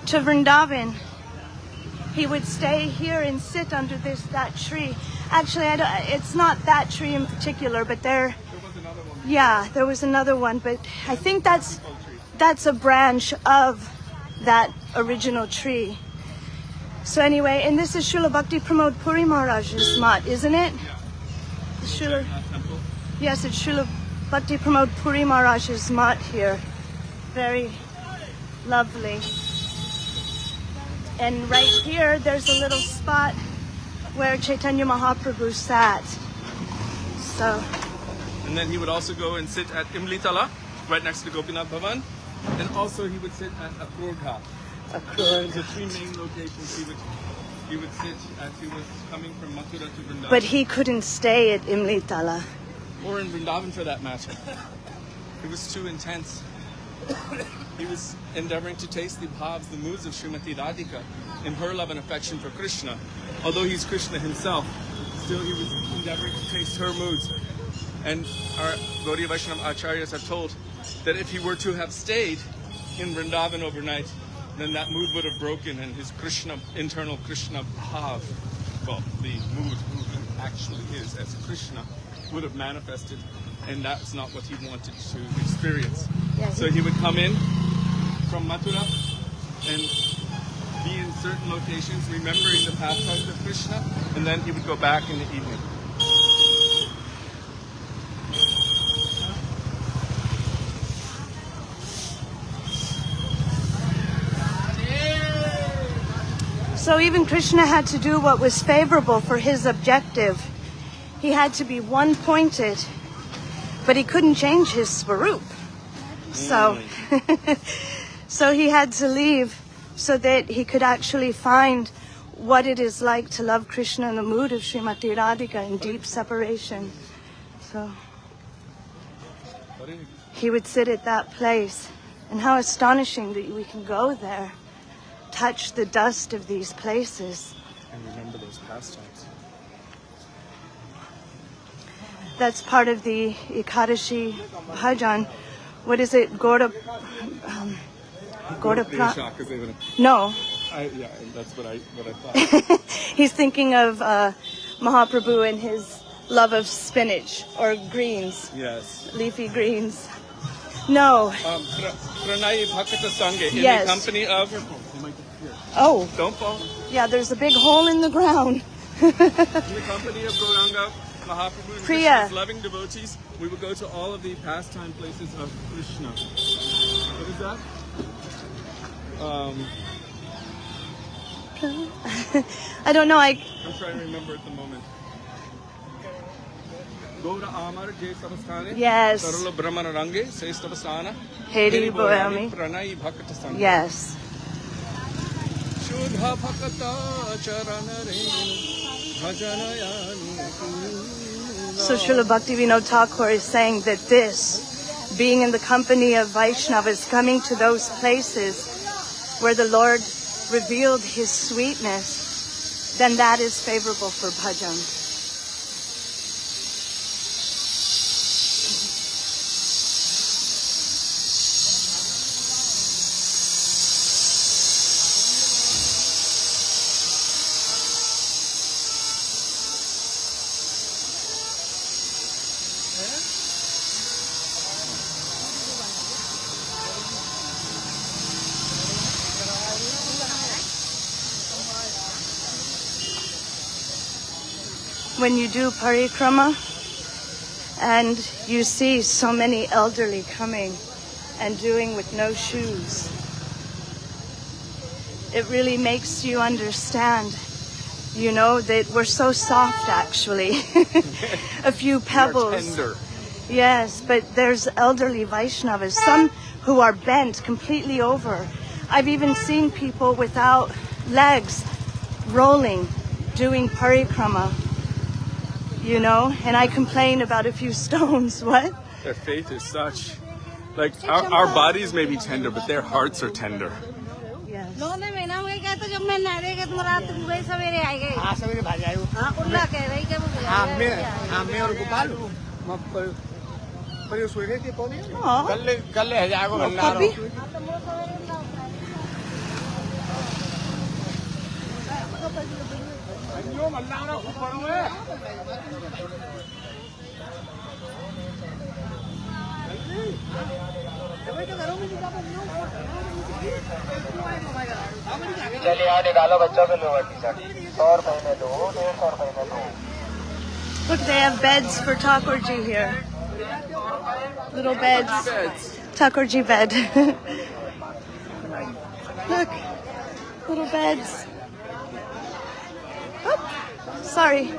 to Vrindavan, he would stay here and sit under that tree. Actually, it's not that tree in particular, but There was another one. yeah, there was another one, but I think that's a branch of that original tree. So anyway, and this is Srila Bhakti Pramod Puri Maharaj's mat, isn't it? Yeah. Srila, Temple. yes, it's Srila Bhakti Pramod Puri Maharaj's mat here. Very lovely. And right here, there's a little spot where Chaitanya Mahaprabhu sat. So, And then he would also go and sit at Imlitala, right next to Gopinath Bhavan. And also he would sit at Akrurgha. The three main locations he would sit as he was coming from Mathura to Vrindavan. but he couldn't stay at Imlitala. Or in Vrindavan for that matter. It was too intense. He was endeavoring to taste the bhavs, the moods of Srimati Radhika in her love and affection for Krishna. Although he's Krishna himself, still he was endeavoring to taste her moods. And our Gaudiya Vaishnava Acharyas have told that if he were to have stayed in Vrindavan overnight, then that mood would have broken and his Krishna, internal Krishna bhav, well, the mood who he actually is as Krishna, would have manifested, and that's not what he wanted to experience. Yeah, So he would come in from Mathura and be in certain locations, remembering the pastimes of Krishna, and then he would go back in the evening. So even Krishna had to do what was favorable for his objective. He had to be one-pointed, but he couldn't change his swarup. So, so he had to leave so that he could actually find what it is like to love Krishna in the mood of Srimati Radhika in deep separation. So he would sit at that place. And how astonishing that we can go there, touch the dust of these places. And remember those pastimes. That's part of the Ekadashi bhajan. What is it? Goda No. Yeah, that's what I thought. He's thinking of Mahaprabhu and his love of spinach or greens, Yes. leafy greens. No. Pranay Bhakata Sangha in Yes. the company of. Oh, Don't fall. yeah, there's a big hole in the ground. In the company of Gauranga, Mahaprabhu and Priya. Krishna's loving devotees, we would go to all of the pastime places of Krishna. What is that? I don't know. I'm trying to remember at the moment. Gaura Amar Jay Savasthane. Yes. Sarala Brahmana Range, Sestavasana. Heri Boyami. Pranay Bhakata Sangha. Yes. Shudha Bhakata Charana Renu Bhajanayanu. So Srila Bhaktivinoda Thakur is saying that this, being in the company of Vaishnavas, coming to those places where the Lord revealed his sweetness, then that is favorable for bhajan. When you do Parikrama and you see so many elderly coming and doing with no shoes, it really makes you understand, you know, that we're so soft actually. A few pebbles. We are tender. Yes, but there's elderly Vaishnavas, some who are bent completely over. I've even seen people without legs rolling, doing Parikrama. You know, and I complain about a few stones. What? Their faith is such. Like, our bodies may be tender, but their hearts are tender. Yes. Puppy? Look, they have beds for Thakurji here. Little beds. Thakurji bed. Look, little beds. Oop. sorry.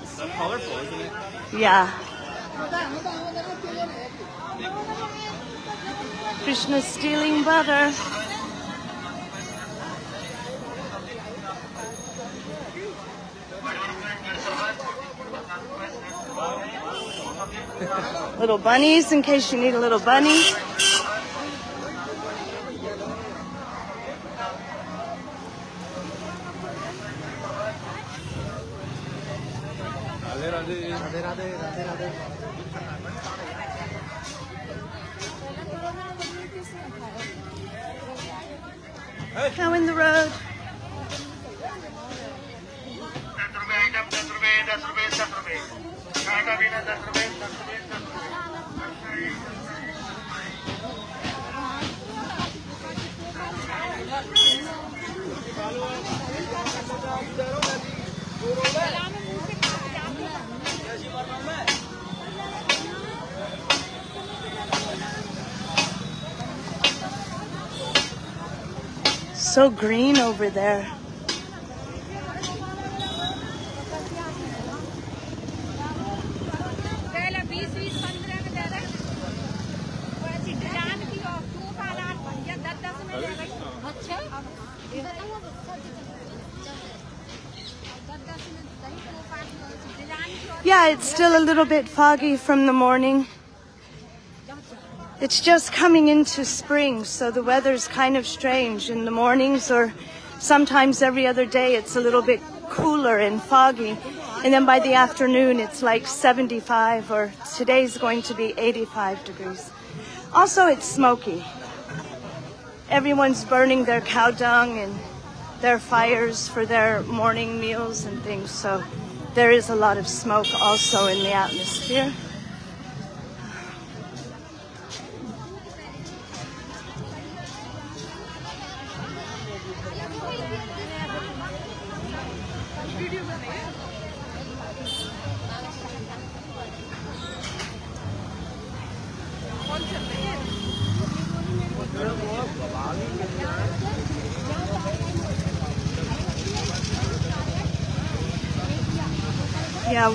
It's so colorful, isn't it? Yeah. Krishna stealing butter. Little bunnies in case you need a little bunny. Cow in the road. So green over there. Yeah, it's still a little bit foggy from the morning. It's just coming into spring, so the weather's kind of strange. In the mornings or sometimes every other day, it's a little bit cooler and foggy. And then by the afternoon, it's like 75, or today's going to be 85 degrees. Also, it's smoky. Everyone's burning their cow dung and their fires for their morning meals and things, so there is a lot of smoke also in the atmosphere. Yeah,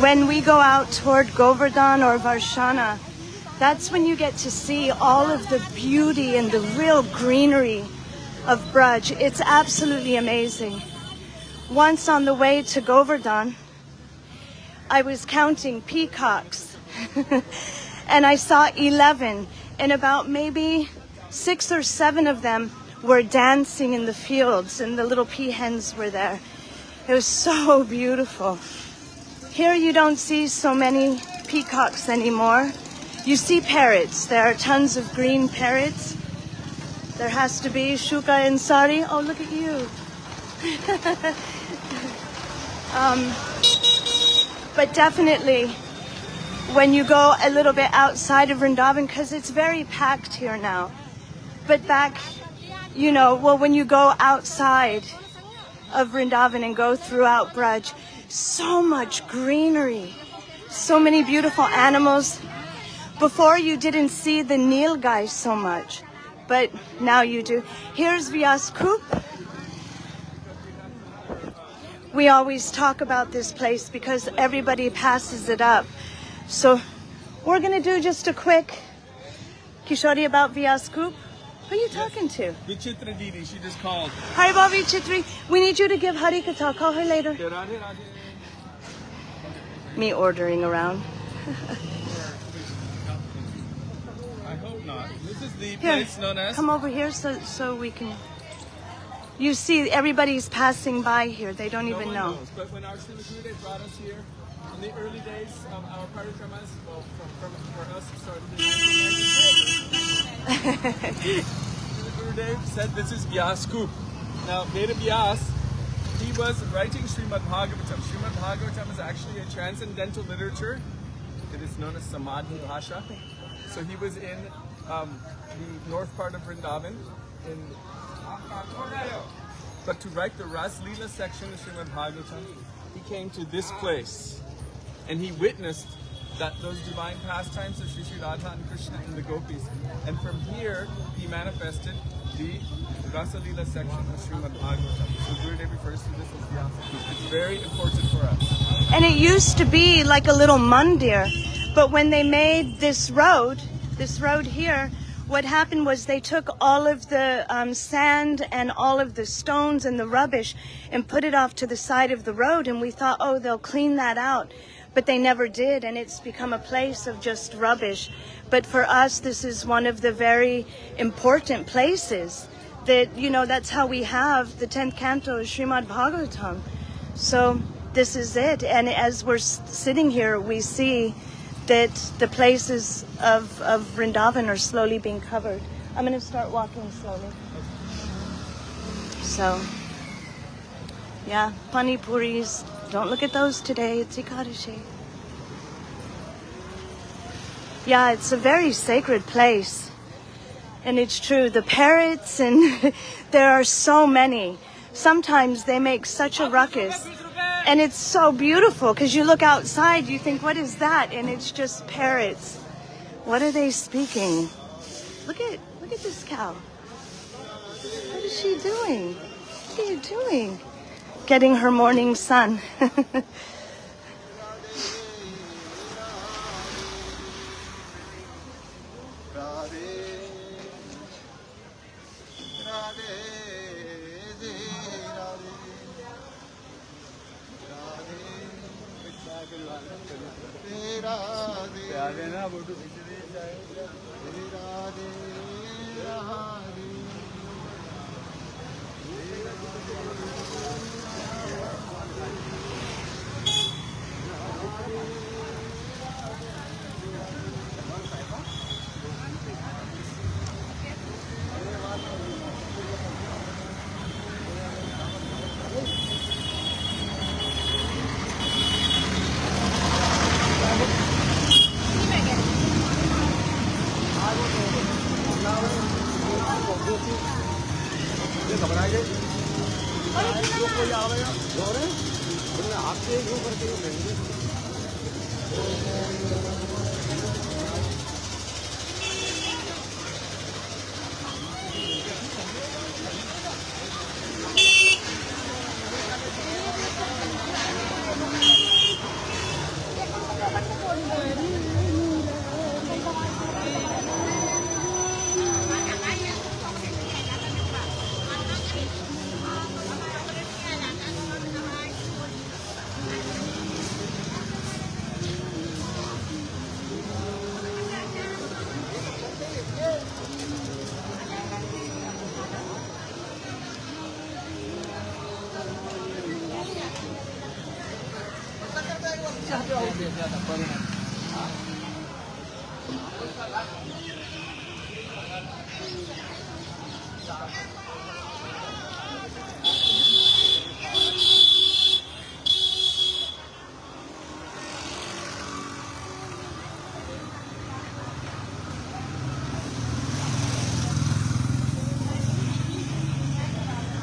when we go out toward Govardhan or Varshana, that's when you get to see all of the beauty and the real greenery of Braj. It's absolutely amazing. Once on the way to Govardhan, I was counting peacocks and I saw 11, and about maybe 6 or 7 of them were dancing in the fields, and the little peahens were there. It was so beautiful. Here you don't see so many peacocks anymore. You see parrots. There are tons of green parrots. There has to be Shuka and Sari. Oh, look at you. But definitely, when you go a little bit outside of Vrindavan, because it's very packed here now. But back, you know, well, when you go outside of Vrindavan and go throughout Braj, so much greenery, so many beautiful animals. Before you didn't see the Nilgai so much, but now you do. Here's Vyas Koop. We always talk about this place because everybody passes it up. So we're gonna do just a quick Kishori about Vyas Koop. Who are you talking to? Vichitra Didi, she just called. Hi, Bobby Chitri. We need you to give Hari Katha. Call her later. Me ordering around. I hope not. This is the Here, place known as... come over here so we can... You see, everybody's passing by here. They don't even know. Knows, but when our Gurudev brought us here, in the early days of our Parikramas, well, for us, it started in 1996. Gurudev said this is Vyas Koop. Now, Veda Vyas, he was writing Srimad Bhagavatam. Srimad Bhagavatam is actually a transcendental literature. It is known as Samadhi Bhasha. So he was in the north part of Vrindavan. But to write the Ras Leela section of Srimad Bhagavatam, he came to this place. And he witnessed those divine pastimes of Shri Shri Radha and Krishna and the gopis. And from here, he manifested the Rasa Leela section of Srimad Bhagavatam. So Gurudev refers to this as Vyasa. It's very important for us. And it used to be like a little mandir, but when they made this road here, what happened was they took all of the sand and all of the stones and the rubbish and put it off to the side of the road, and we thought, oh, they'll clean that out. But they never did, and it's become a place of just rubbish. But for us, this is one of the very important places that, you know, that's how we have the 10th canto of Srimad Bhagavatam. So this is it. And as we're sitting here, we see that the places of Vrindavan are slowly being covered. I'm going to start walking slowly. So, yeah, pani puris. Don't look at those today. It's Ekadashi. Yeah, it's a very sacred place. And it's true, the parrots, and there are so many. Sometimes they make such a ruckus. And it's so beautiful, because you look outside, you think, what is that? And it's just parrots. What are they speaking? Look at this cow. What is she doing? What are you doing? Getting her morning sun.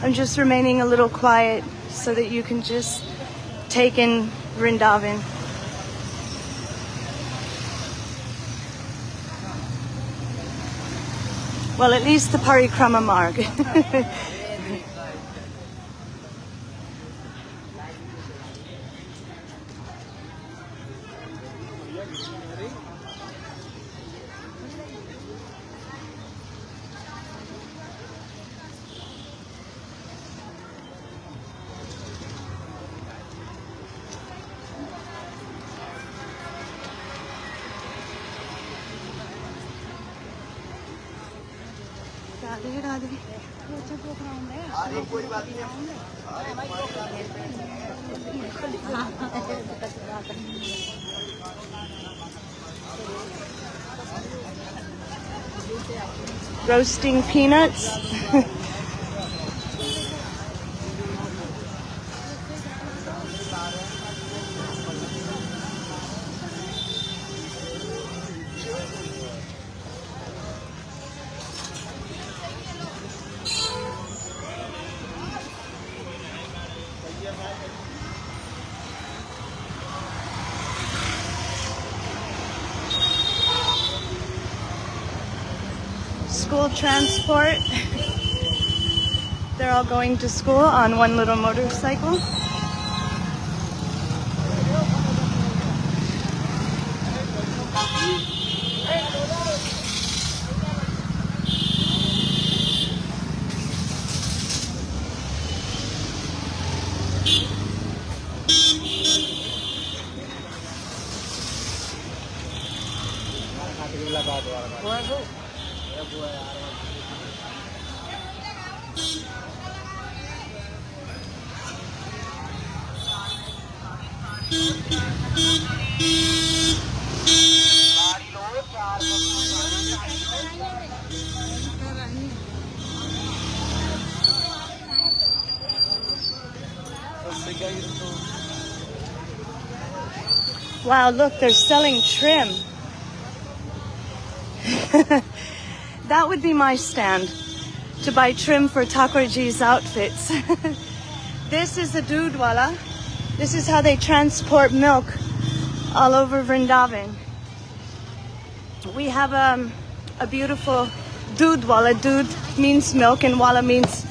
I'm just remaining a little quiet so that you can just take in Vrindavan. Well, at least the Parikrama marg. Radhe Radhe. Roasting peanuts. school transport. They're all going to school on one little motorcycle. Wow, look, they're selling trim. That would be my stand, to buy trim for Thakurji's outfits. This is a dudwala. This is how they transport milk all over Vrindavan. We have a beautiful dudwala. Dud means milk and wala means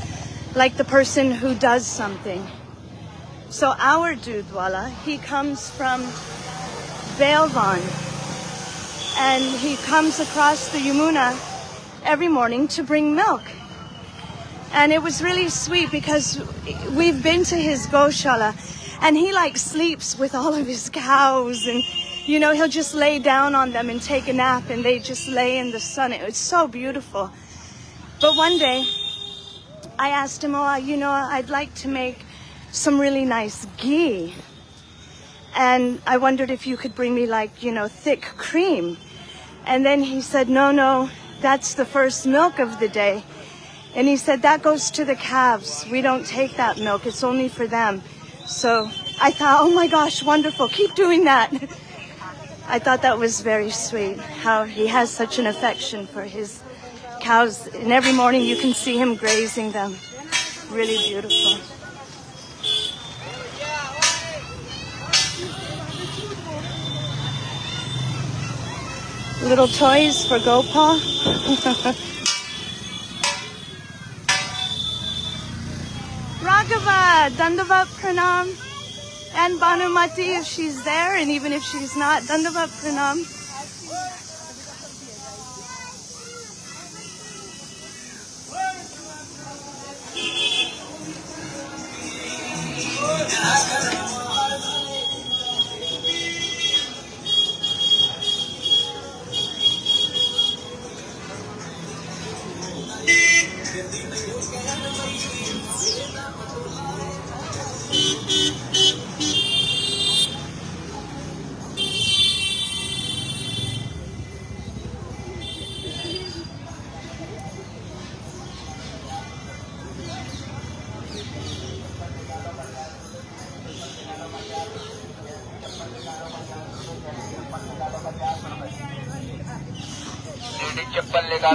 like the person who does something. So our dudwala, he comes from Vrindavan, and he comes across the Yamuna every morning to bring milk. And it was really sweet because we've been to his goshala, and he like sleeps with all of his cows, and you know, he'll just lay down on them and take a nap, and they just lay in the sun. It was so beautiful. But one day I asked him, oh, you know, I'd like to make some really nice ghee. And I wondered if you could bring me like, you know, thick cream. And then he said, no, that's the first milk of the day. And he said, that goes to the calves. We don't take that milk. It's only for them. So I thought, oh my gosh, wonderful. Keep doing that. I thought that was very sweet, how he has such an affection for his cows. And every morning you can see him grazing them. Really beautiful. Little toys for Gopal. Raghava, Dandavat Pranam. And Bhanumati if she's there, and even if she's not, Dandavat Pranam.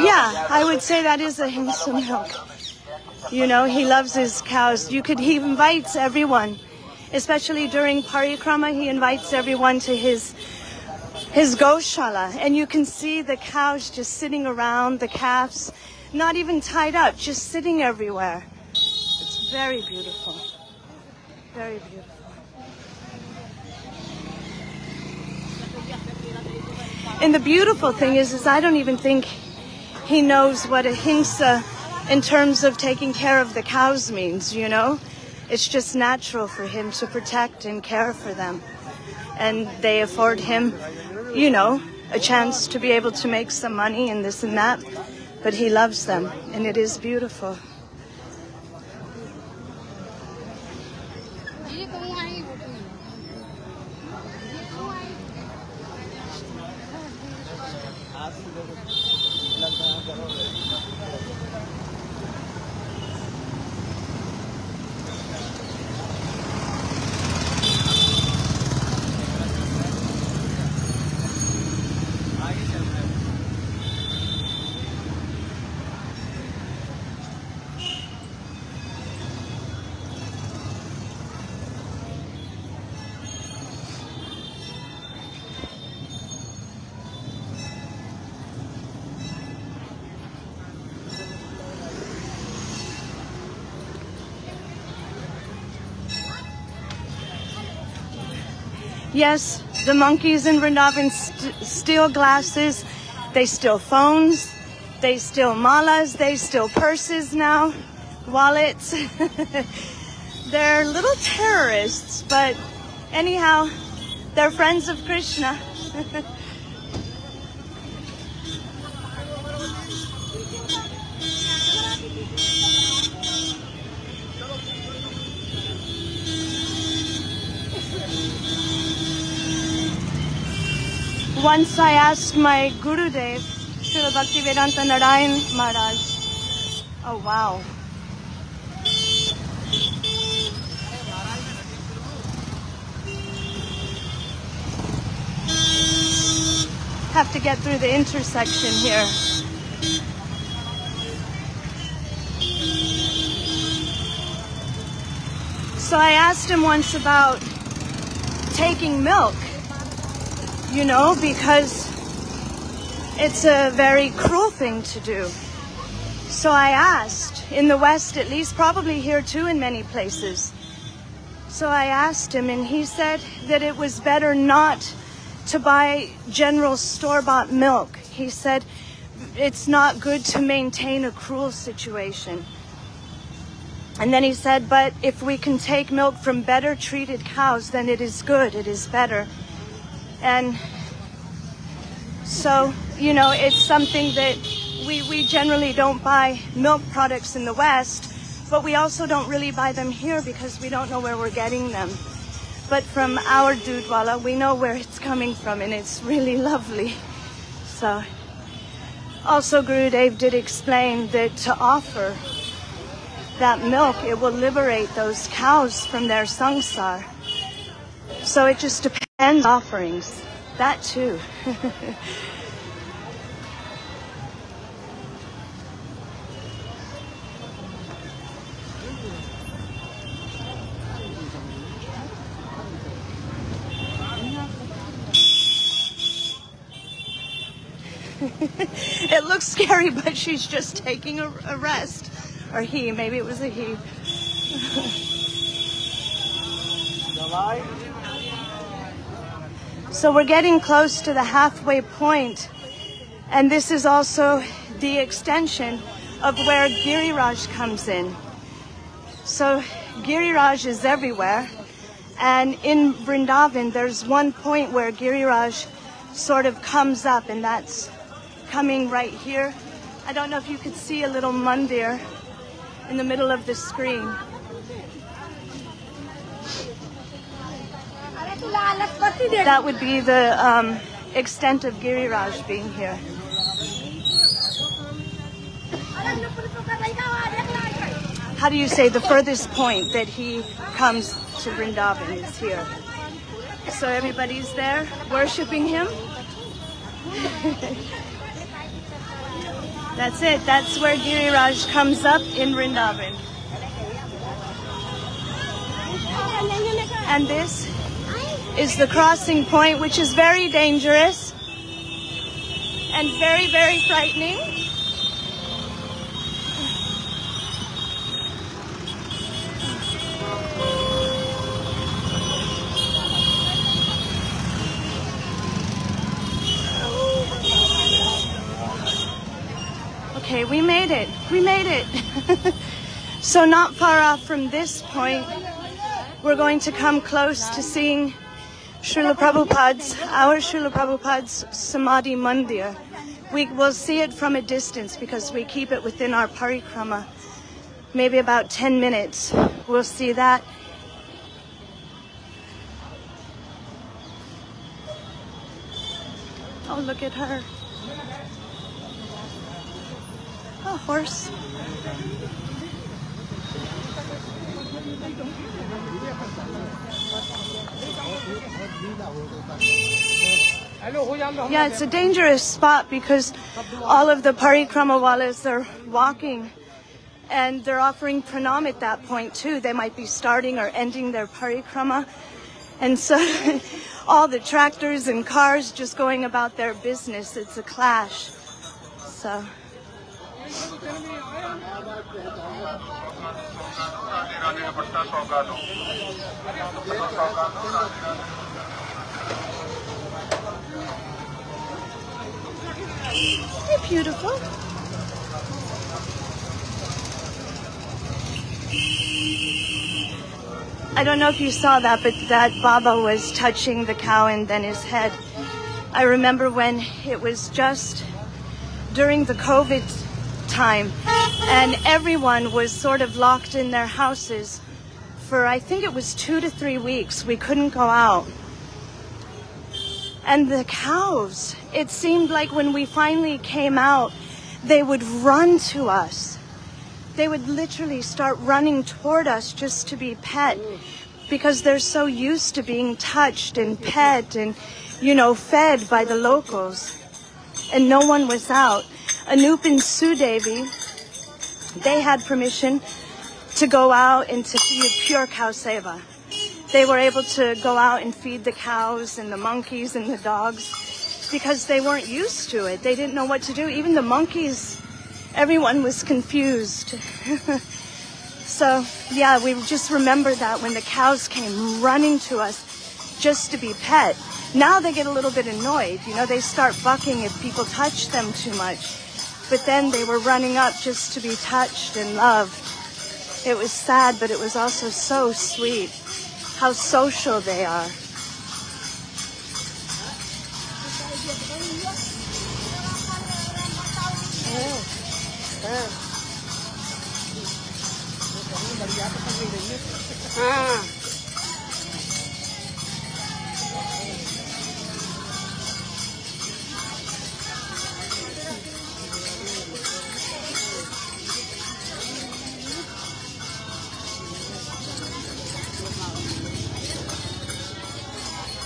Yeah, I would say that is a Himsa milk. You know, he loves his cows. He invites everyone, especially during Parikrama, he invites everyone to his goshala. And you can see the cows just sitting around, the calves, not even tied up, just sitting everywhere. It's very beautiful. Very beautiful. And the beautiful thing is I don't even think he knows what ahimsa in terms of taking care of the cows means, you know? It's just natural for him to protect and care for them. And they afford him, you know, a chance to be able to make some money and this and that. But he loves them, and it is beautiful. Yes, the monkeys in Vrindavan steal glasses, they steal phones, they steal malas, they steal purses now, wallets. They're little terrorists, but anyhow, they're friends of Krishna. Once I asked my Gurudev, Srila Bhaktivedanta Narayan Maharaj. Oh wow. Have to get through the intersection here. So I asked him once about taking milk, you know, because it's a very cruel thing to do. So I asked, in the West at least, probably here too in many places. So I asked him and he said that it was better not to buy general store-bought milk. He said it's not good to maintain a cruel situation. And then he said, but if we can take milk from better treated cows, then it is good, it is better. And so, you know, it's something that we generally don't buy milk products in the West, but we also don't really buy them here because we don't know where we're getting them. But from our Dudwala, we know where it's coming from, and it's really lovely. So, also Gurudev did explain that to offer that milk, it will liberate those cows from their sangsar. So it just depends on offerings. That too. It looks scary, but she's just taking a rest. Or he, maybe it was a he. So we're getting close to the halfway point, and this is also the extension of where Giriraj comes in. So Giriraj is everywhere, and in Vrindavan there's one point where Giriraj sort of comes up, and that's coming right here. I don't know if you could see a little mandir in the middle of the screen. That would be the extent of Giriraj being here. How do you say the furthest point that he comes to Vrindavan is here? So everybody's there worshiping him? That's it. That's where Giriraj comes up in Vrindavan. And this is the crossing point, which is very dangerous and very, very frightening. Okay, we made it. We made it. So not far off from this point, we're going to come close to seeing Srila Prabhupada's Samadhi Mandir. We will see it from a distance because we keep it within our Parikrama. Maybe about 10 minutes. We'll see that. Oh, look at her. A horse. Yeah, it's a dangerous spot because all of the Parikrama Walas are walking and they're offering pranam at that point too. They might be starting or ending their Parikrama. And so all the tractors and cars just going about their business. It's a clash. So. They're beautiful. I don't know if you saw that, but that Baba was touching the cow and then his head. I remember when it was just during the COVID time and everyone was sort of locked in their houses for, I think it was 2 to 3 weeks. We couldn't go out. And the cows, it seemed like when we finally came out, they would run to us. They would literally start running toward us just to be pet because they're so used to being touched and pet and, you know, fed by the locals. And no one was out. Anup and Sudevi, they had permission to go out and to feed pure cow seva. They were able to go out and feed the cows and the monkeys and the dogs because they weren't used to it. They didn't know what to do. Even the monkeys, everyone was confused. So, yeah, we just remember that when the cows came running to us just to be pet. Now they get a little bit annoyed. You know, they start bucking if people touch them too much. But then they were running up just to be touched and loved. It was sad, but it was also so sweet how social they are.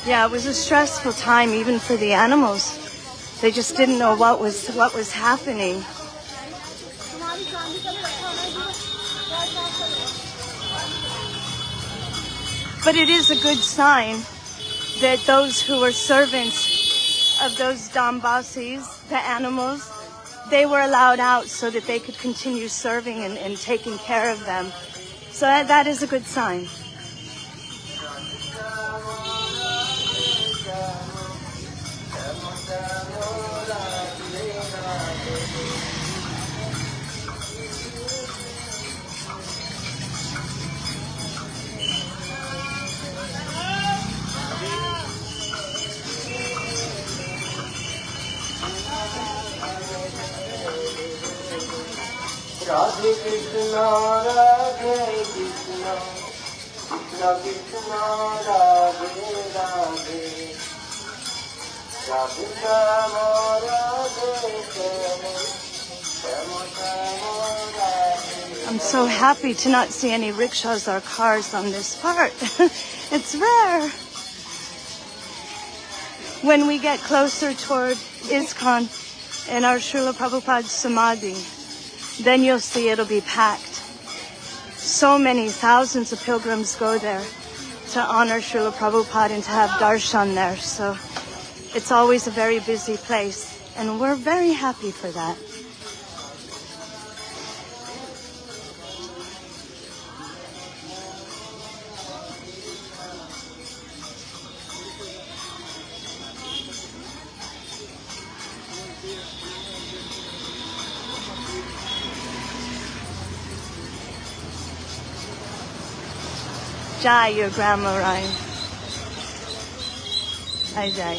Yeah, it was a stressful time even for the animals. They just didn't know what was happening. But it is a good sign that those who were servants of those Dambasis, the animals, they were allowed out so that they could continue serving and taking care of them. So that is a good sign. Radhe Krishna, Radhe Krishna, Krishna Krishna, Radhe Radhe, Radhe Shama, Radhe Shama, Shama Shama, Radhe. I'm so happy to not see any rickshaws or cars on this part. It's rare. When we get closer toward ISKCON and our Srila Prabhupada's Samadhi, then you'll see it'll be packed. So many thousands of pilgrims go there to honor Srila Prabhupada and to have darshan there. So it's always a very busy place, and we're very happy for that. Jai, your grandma Ryan. Hi, Jai.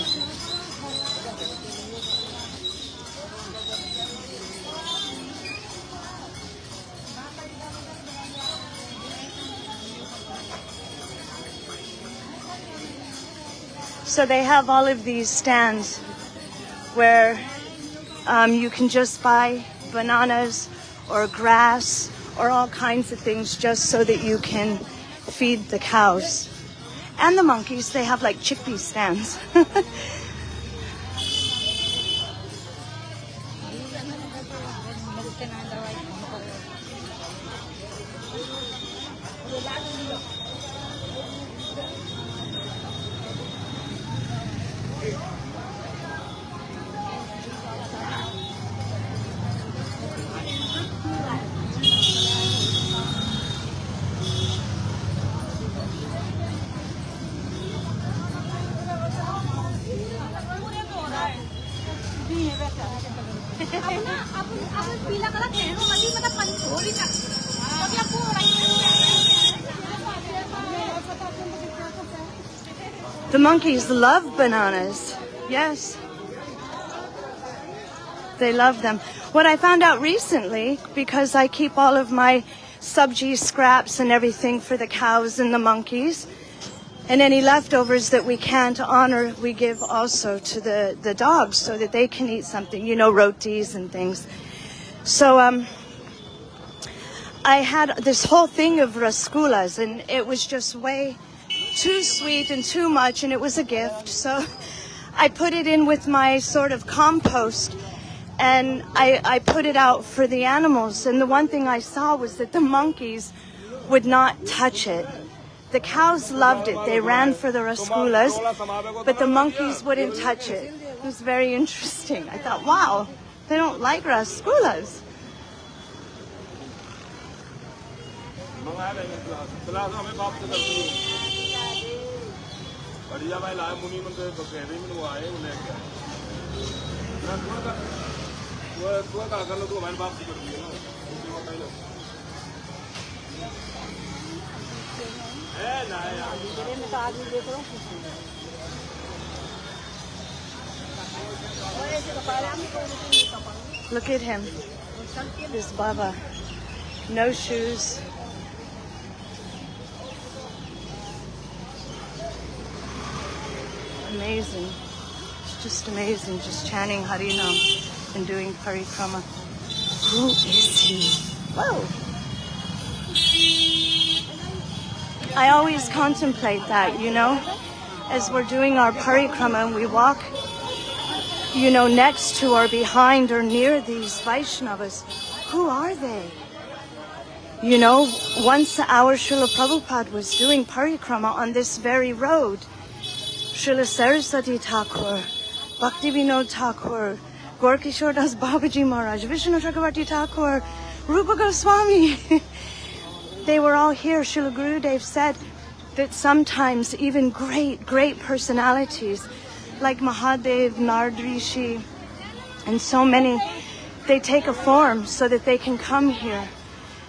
So they have all of these stands where you can just buy bananas or grass or all kinds of things just so that you can feed the cows. And the monkeys, they have like chickpea stands. The monkeys love bananas. Yes. They love them. What I found out recently, because I keep all of my sabji scraps and everything for the cows and the monkeys, and any leftovers that we can't honor, we give also to the dogs so that they can eat something, you know, rotis and things. So I had this whole thing of rasgullas, and it was just way too sweet and too much, and it was a gift. So I put it in with my sort of compost, and I put it out for the animals. And the one thing I saw was that the monkeys would not touch it. The cows loved it. They ran for the rasgullas, but the monkeys wouldn't touch it. It was very interesting. I thought, wow, they don't like rasgullas. Look at him. This Baba. No shoes. Amazing. It's just amazing, just chanting Harinam and doing Parikrama. Who is he? Whoa! I always contemplate that, you know, as we're doing our Parikrama and we walk, you know, next to or behind or near these Vaishnavas. Who are they? You know, once our Srila Prabhupada was doing Parikrama on this very road. Srila Saraswati Thakur, Bhakti Vinod Thakur, Gaur Kishore Das Babaji Maharaj, Vishnu Chakravarti Thakur, Rupa Goswami. They were all here. Srila Gurudev said that sometimes even great personalities like Mahadev, Nard Rishi, and so many, they take a form so that they can come here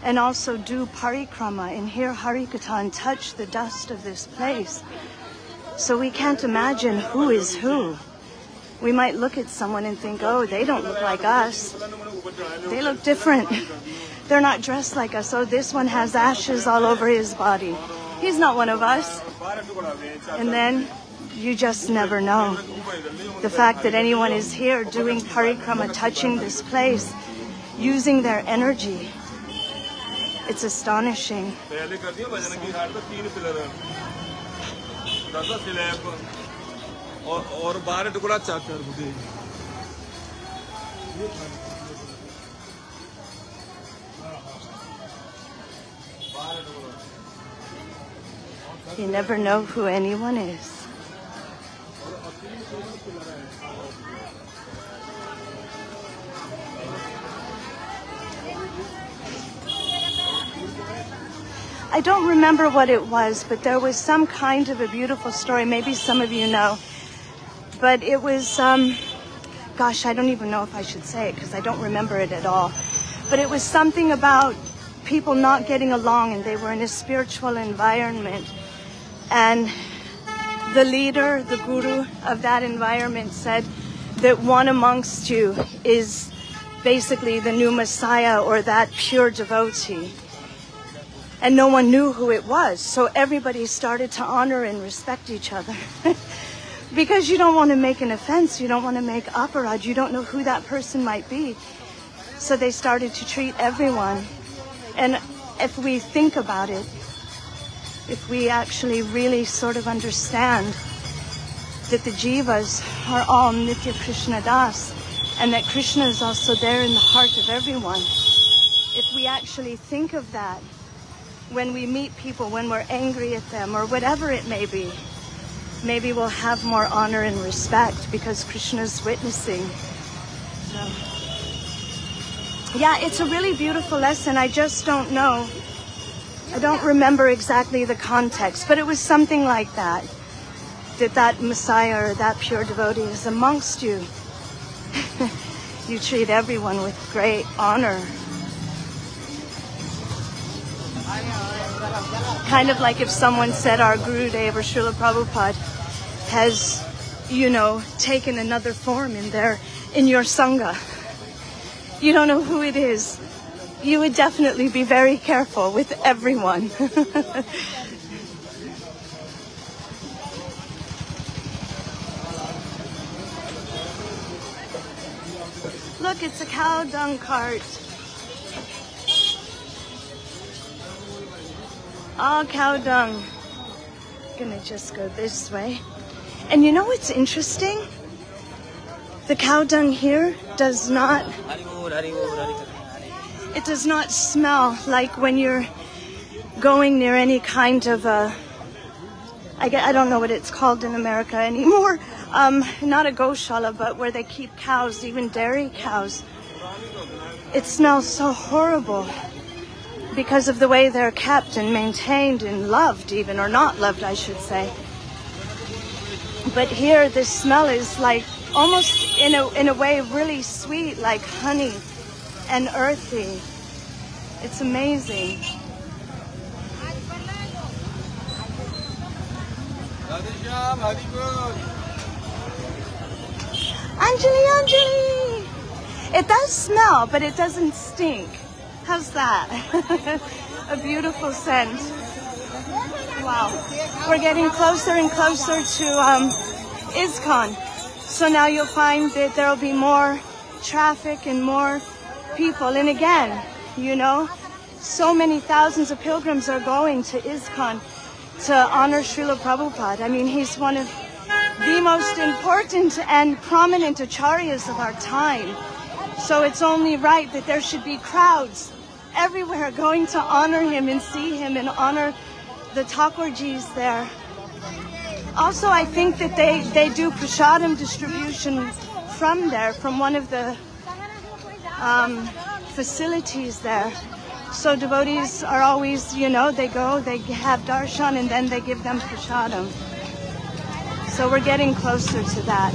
and also do Parikrama and hear Harikatha and touch the dust of this place. So we can't imagine who is who. We might look at someone and think, oh, they don't look like us. They look different. They're not dressed like us. Oh, this one has ashes all over his body. He's not one of us. And then you just never know. The fact that anyone is here doing Parikrama, touching this place, using their energy, it's astonishing. You never know who anyone is. I don't remember what it was, but there was some kind of a beautiful story. Maybe some of you know. But it was, gosh, I don't even know if I should say it because I don't remember it at all. But it was something about people not getting along, and they were in a spiritual environment. And the leader, the guru of that environment said that one amongst you is basically the new Messiah or that pure devotee. And no one knew who it was. So everybody started to honor and respect each other. Because you don't want to make an offense. You don't want to make aparad. You don't know who that person might be. So they started to treat everyone. And if we think about it, if we actually really sort of understand that the jivas are all Nitya Krishna Das, and that Krishna is also there in the heart of everyone, if we actually think of that, when we meet people, when we're angry at them, or whatever it may be, maybe we'll have more honor and respect because Krishna's witnessing. So, yeah, it's a really beautiful lesson. I just don't know. I don't remember exactly the context, but it was something like that. That Messiah or that pure devotee is amongst you. You treat everyone with great honor. Kind of like if someone said our Gurudev or Srila Prabhupada has, taken another form in your Sangha. You don't know who it is. You would definitely be very careful with everyone. Look, it's a cow dung cart. All cow dung. Gonna just go this way. And you know what's interesting? The cow dung here does not smell like when you're going near any kind of I don't know what it's called in America anymore. Not a goshala, but where they keep cows, even dairy cows. It smells so horrible because of the way they're kept and maintained and loved even, or not loved, I should say. But here, this smell is like almost in a way really sweet, like honey and earthy. It's amazing. Anjali! It does smell, but it doesn't stink. How's that? A beautiful scent. Wow. We're getting closer and closer to ISKCON. So now you'll find that there'll be more traffic and more people. And again, so many thousands of pilgrims are going to ISKCON to honor Srila Prabhupada. I mean, he's one of the most important and prominent acharyas of our time. So it's only right that there should be crowds everywhere going to honor him and see him and honor the Thakurjis there. Also, I think that they do prasadam distribution from there, from one of the facilities there. So devotees are always, they go, they have darshan, and then they give them prasadam. So we're getting closer to that.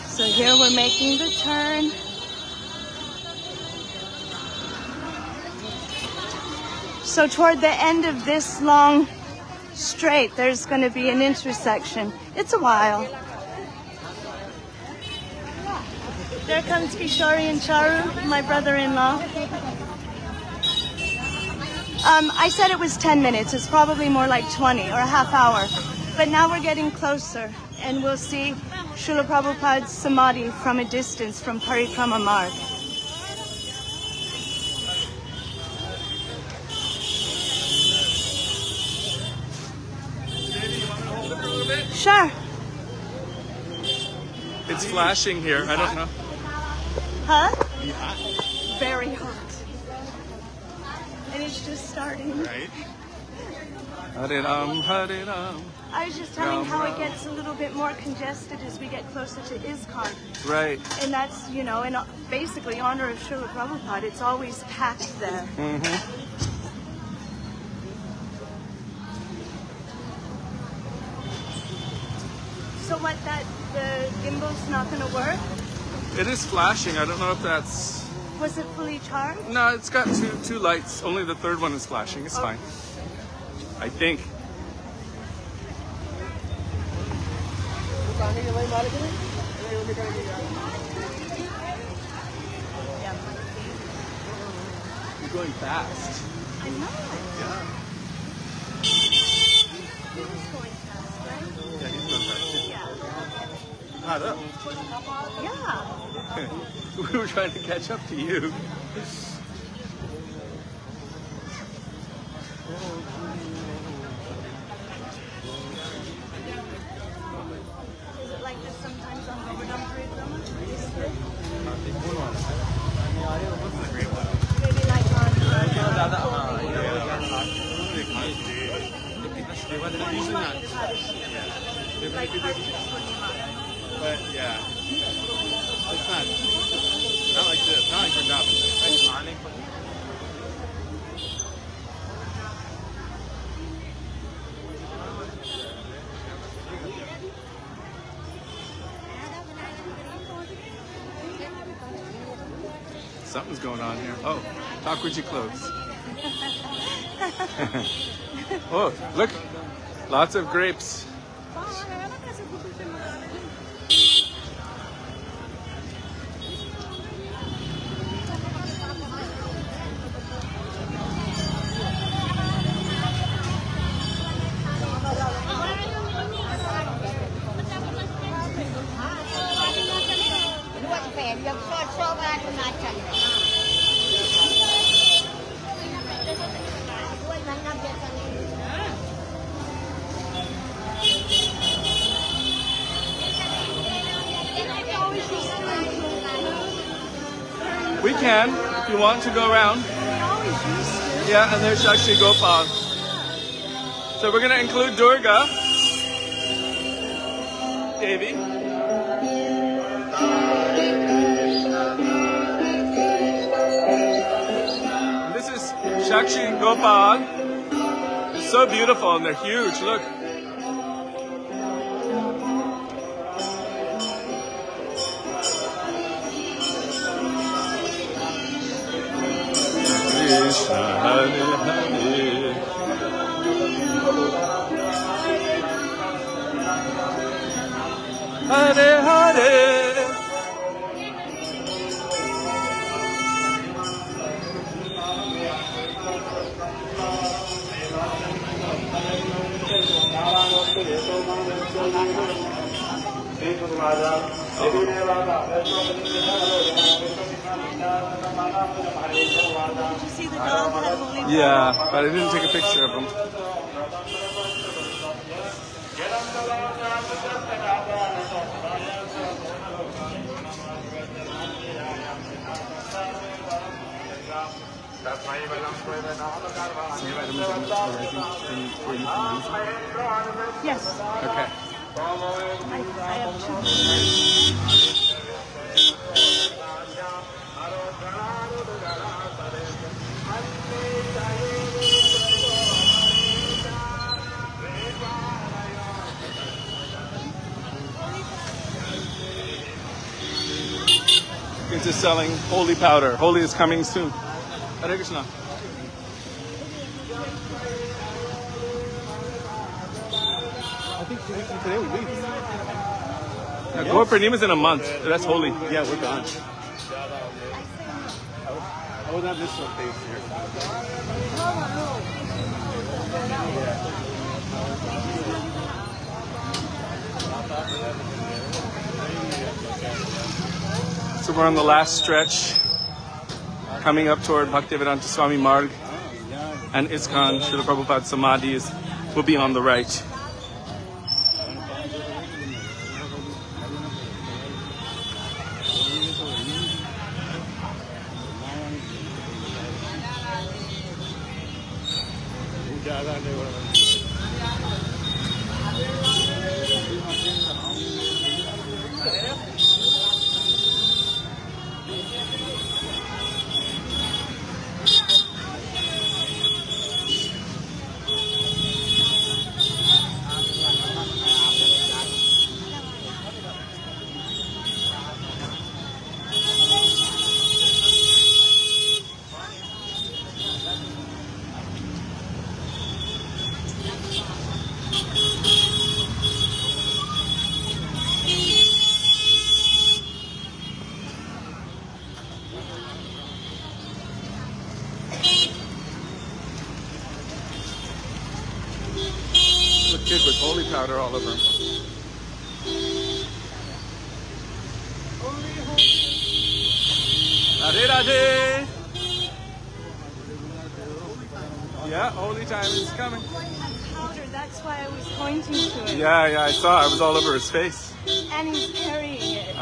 So here we're making the turn. So toward the end of this long straight, there's going to be an intersection. It's a while. There comes Kishori and Charu, my brother-in-law. I said it was 10 minutes. It's probably more like 20 or a half hour. But now we're getting closer, and we'll see Srila Prabhupada's Samadhi from a distance from Parikrama Marg. Sure. It's flashing here. I don't know. Huh? Yeah. Very hot. And it's just starting. Right? Hare-ram, Hare-ram. I was just telling how it gets a little bit more congested as we get closer to ISKCON. Right. And that's, in basically honor of Srila Prabhupada. It's always packed there. Mm-hmm. So what, the gimbal's not going to work? It is flashing. I don't know if that's... Was it fully charged? No, it's got two lights. Only the third one is flashing. It's fine. I think. You're going fast. I know. Yeah. He's going fast, right? Yeah, he's going fast. Yeah. Hot up. Yeah. We were trying to catch up to you. Is it like this sometimes on Govardhan Parikrama? But yeah, it's not like this. Not like Vrindavan. Something's going on here. Oh, talk with your clothes. Oh, look, lots of grapes. We can, if you want to go around. Yeah, and there's actually Gopal. So we're going to include Durga, Devi. And this is Shakshi and Gopal. It's so beautiful and they're huge, look. Krishna, Hare Hare. Hare Hare. Did you see the dog had holy water? Yeah, but I didn't take a picture of them. Yes. Okay. I have two. It's just selling holy powder. Holy is coming soon. Hare Krishna. I think today we leave. Yeah, Gaur Purnima is in a month. That's holy. Yeah, we're gone. I would not miss some days here. So we're on the last stretch, coming up toward Bhaktivedanta Swami Marg, and ISKCON, Srila Prabhupada's Samadhi will be on the right. Kid with holy powder all over him. Radhe Radhe! Yeah, holy time is coming. Powder, that's why I was pointing to it. Yeah, I saw. It was all over his face. And he's carrying it.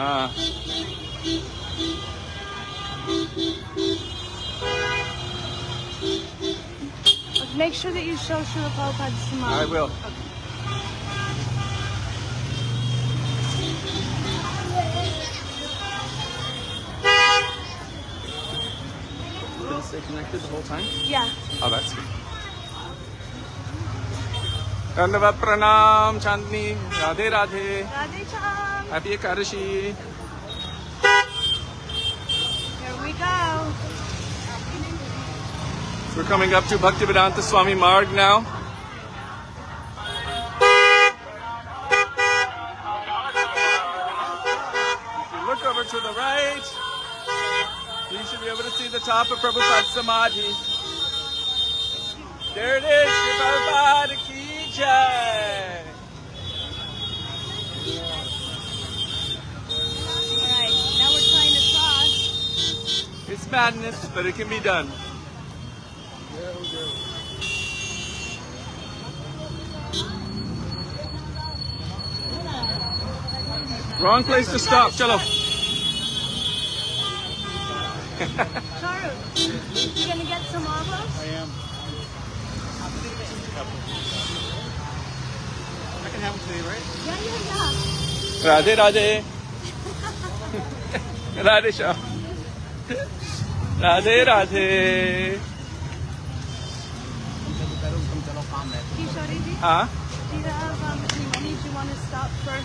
Make sure that you show Srila Prabhupada's Samadhi. I will. Okay. they'll stay connected the whole time? Yeah. Oh, that's good. Dandavat pranam, Chandni. Radhe Radhe. Radhe Cham. Happy Ekadashi. Here we go. So we're coming up to Bhaktivedanta Swami Marg now. If you look over to the right, you should be able to see the top of Prabhupada's Samadhi. There it is, Shri Prabhupada Ki Jai. Alright, now we're trying to cross. It's madness, but it can be done. Wrong place to stop, chalo. Charu, you gonna get some avos? I am. I can have them today, right? Yeah. Radhe Radhe. Radhe Shah. Radhe Radhe. Kishori ji, Huh? do you have any money you want to stop for?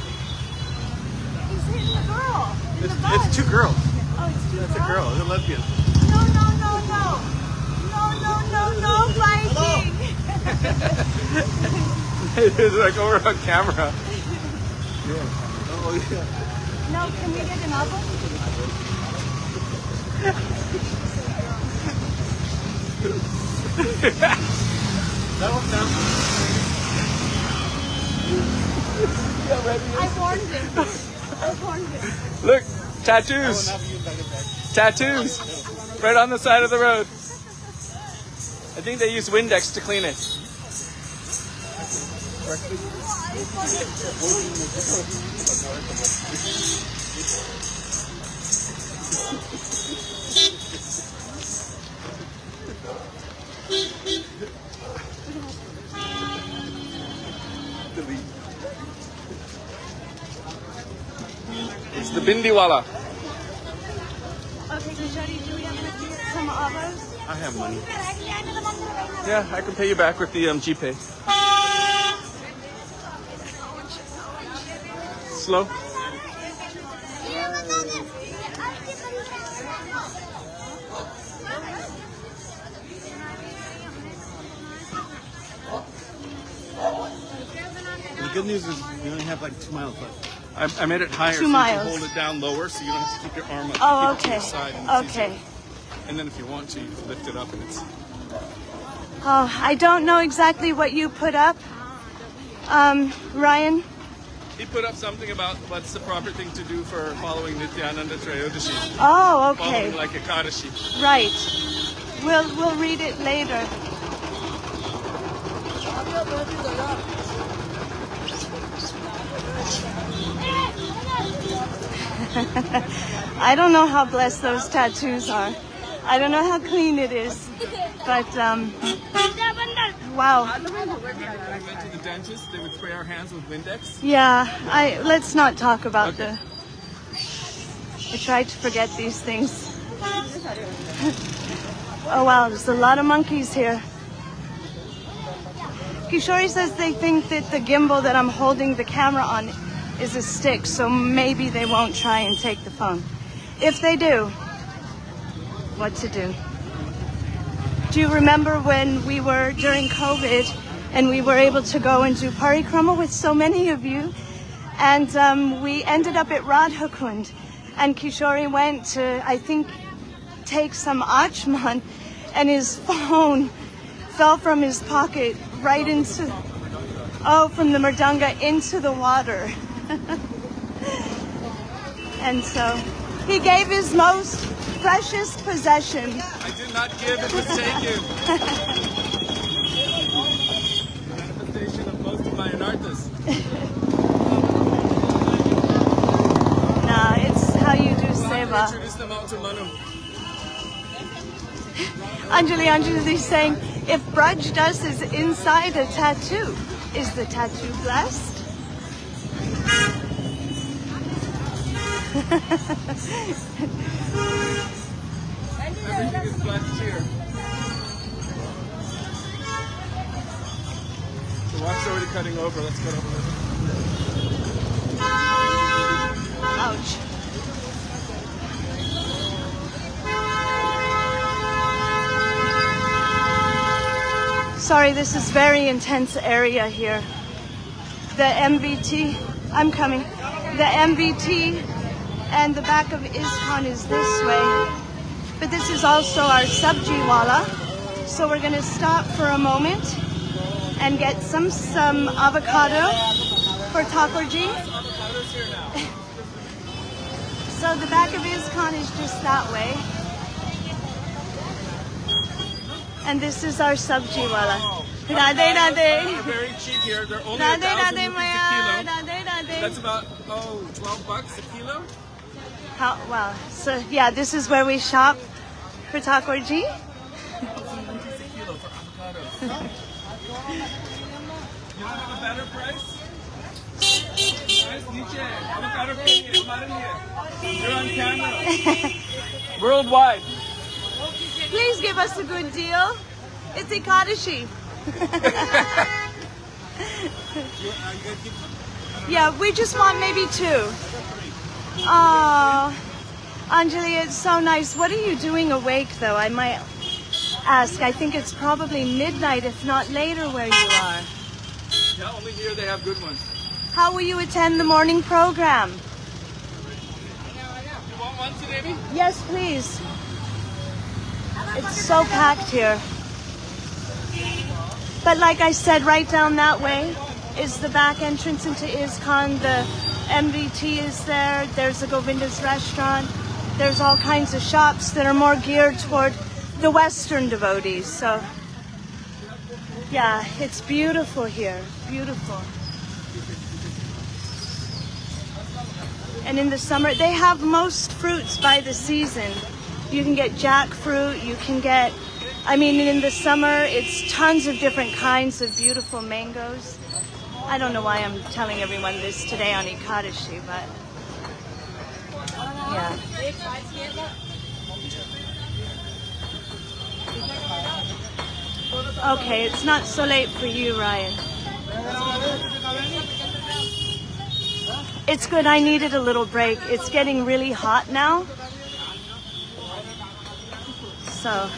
He's hitting the girl in the bus. It's 2 girls. Oh, it's two That's a girls? girl. It's a lesbian. No, no, no, no. No fighting. It's like over on camera. Oh, yeah. No, can we get an album? That one down. I warned him. Look, tattoos. Tattoos. Right on the side of the road. I think they use Windex to clean it. It's the Bindiwala. Okay, Kishori, do we have some avos? I have money. Yeah, I can pay you back with the GPay. Slow. The good news is we only have like 2 miles left. I made it higher 2 so you miles. can hold it down lower so you don't have to keep your arm up. Oh, Keep it to okay. your side and it's Okay. easier. And then if you want to, you can lift it up and it's... Oh, I don't know exactly what you put up. Ryan? He put up something about what's the proper thing to do for following Nityananda Trayodashi. Oh, okay. Following like Ekadashi. Right. We'll read it later. I don't know how blessed those tattoos are. I don't know how clean it is. But, wow. When we went to the dentist, they would spray our hands with Windex. Yeah, let's not talk about Okay. I try to forget these things. Oh wow, there's a lot of monkeys here. Kishori says they think that the gimbal that I'm holding the camera on is a stick, so maybe they won't try and take the phone. If they do, what to do? Do you remember when we were during COVID and we were able to go and do Parikrama with so many of you? And we ended up at Radhakund, and Kishori went to, I think, take some achman, and his phone fell from his pocket right into, from the Mridanga into the water. And so he gave his most precious possession. I did not give, it was taken. Manifestation of most of my anarthas. Nah, it's how you do We'll have to seva. introduce them out to Manu. Anjali's saying, if Braj Das is inside a tattoo, is the tattoo blessed? Everything is blessed here. The walk's already cutting over. Let's get over this. Ouch. Sorry, this is very intense area here. The MVT, I'm coming. The MVT and the back of ISKCON is this way. But this is also our sabji wala. So we're gonna stop for a moment and get some avocado for takorji. So the back of ISKCON is just that way. And this is our sabji wala. Radhe They're radhe. very cheap here. They're only Radhe 1,000 radhe rupees a maya. kilo. Radhe radhe. That's about, $12 a kilo? How, wow. So yeah, this is where we shop for takorji. 1,000 rupees a kilo for avocados. You don't have a better price? Guys, Nietzsche, avocado premium, hamare liye. You're on camera. Worldwide. Please give us a good deal. It's Ekadashi. Yeah, we just want maybe 2. Oh, Anjali, it's so nice. What are you doing awake, though? I might ask. I think it's probably midnight, if not later, where you are. Yeah, only here they have good ones. How will you attend the morning program? You want one, Sudevi? Yes, please. It's so packed here. But like I said, right down that way is the back entrance into ISKCON. The MVT is there. There's a Govinda's restaurant. There's all kinds of shops that are more geared toward the Western devotees. So, yeah, it's beautiful here. Beautiful. And in the summer, they have most fruits by the season. You can get jackfruit, you can get, in the summer, it's tons of different kinds of beautiful mangoes. I don't know why I'm telling everyone this today on Ekadashi, but yeah. Okay, it's not so late for you, Ryan. It's good, I needed a little break. It's getting really hot now. So.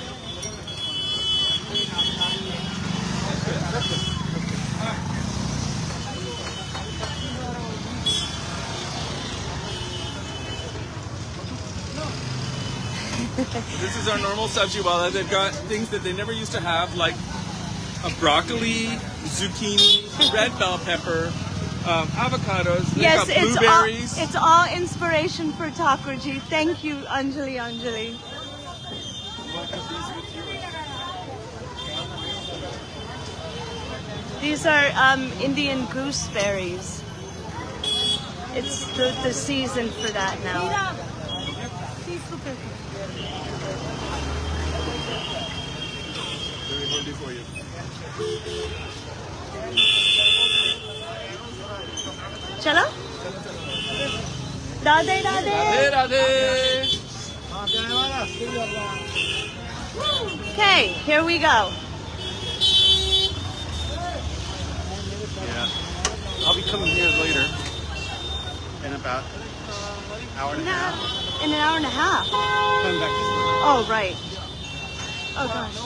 This is our normal sabji wala. They've got things that they never used to have, like a broccoli, zucchini, red bell pepper, avocados. They've Yes, got blueberries. it's all inspiration for takorji. Thank you, Anjali. These are Indian gooseberries. It's the season for that now. Very healthy for you. Chalo? Radhe radhe. Radhe Radhe. Okay, here we go. Yeah. I'll be coming here later in about an hour and a half. In an hour and a half. Coming back to school. Oh, right. Oh, gosh.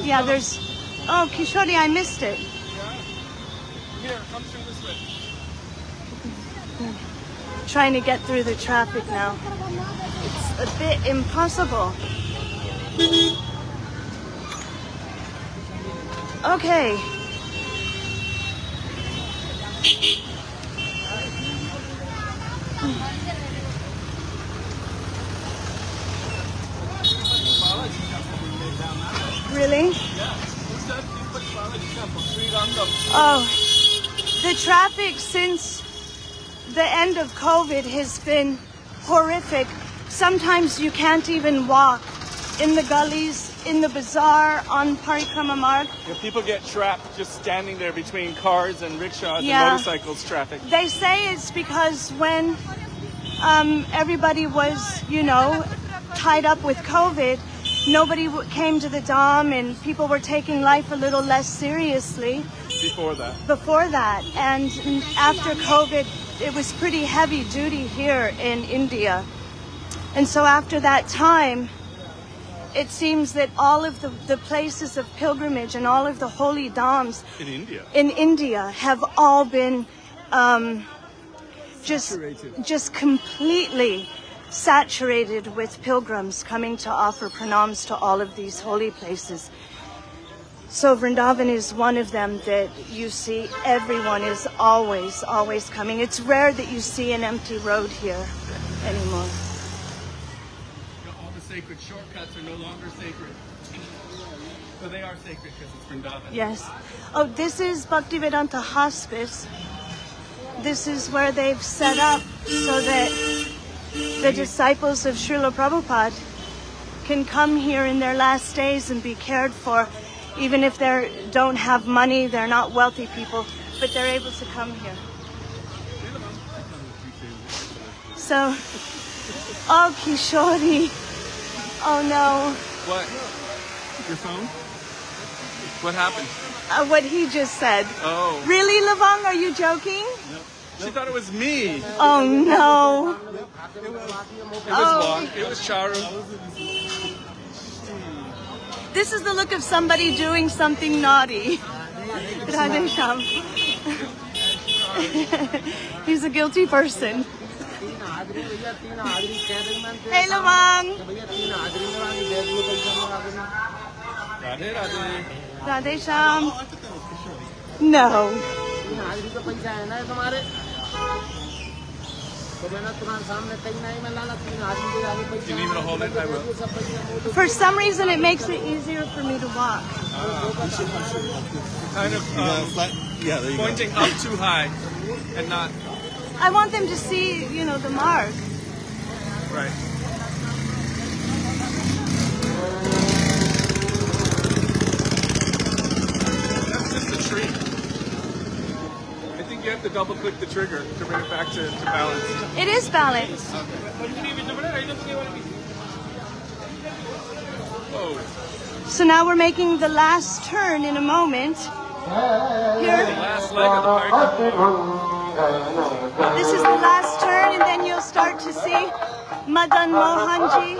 Yeah, there's... Oh, Kishori, I missed it. Here, come through this way. Trying to get through the traffic now. It's a bit impossible. Okay. Really? Oh, the traffic since the end of COVID has been horrific. Sometimes you can't even walk in the gullies, in the bazaar, on Parikrama Marg. Yeah, people get trapped just standing there between cars and rickshaws Yeah. and motorcycles traffic. They say it's because when everybody was, tied up with COVID, nobody came to the Dham, and people were taking life a little less seriously Before that. And after COVID, it was pretty heavy duty here in India. And so after that time, it seems that all of the places of pilgrimage and all of the holy dhams in India have all been just completely saturated with pilgrims coming to offer pranams to all of these holy places. So Vrindavan is one of them that you see everyone is always coming. It's rare that you see an empty road here anymore. All the sacred shortcuts are no longer sacred. But they are sacred because it's Vrindavan. Yes. Oh, this is Bhaktivedanta Hospice. This is where they've set up so that the disciples of Srila Prabhupada can come here in their last days and be cared for. Even if they don't have money, they're not wealthy people, but they're able to come here. So, oh, Kishori. Oh no. What? Your phone? What happened? What he just said. Oh. Really, Lavang? Are you joking? She thought it was me. Oh no. It was It was Charu. This is the look of somebody doing something naughty. Radhe Shyam. He's a guilty person. Hey, Lavang. Radhe Radhe. Radhe Shyam. No. Do you need me to hold it? I will. For some reason, it makes it easier for me to walk. Kind of there you pointing up too high and not I want them to see, the mark. right. That's just the tree. I think you have to double click the trigger to bring it back to balance. It is balanced. Oh, So now we're making the last turn in a moment. the Here, last leg of the Parikrama. this is the last turn, and then you'll start to see Madan Mohanji,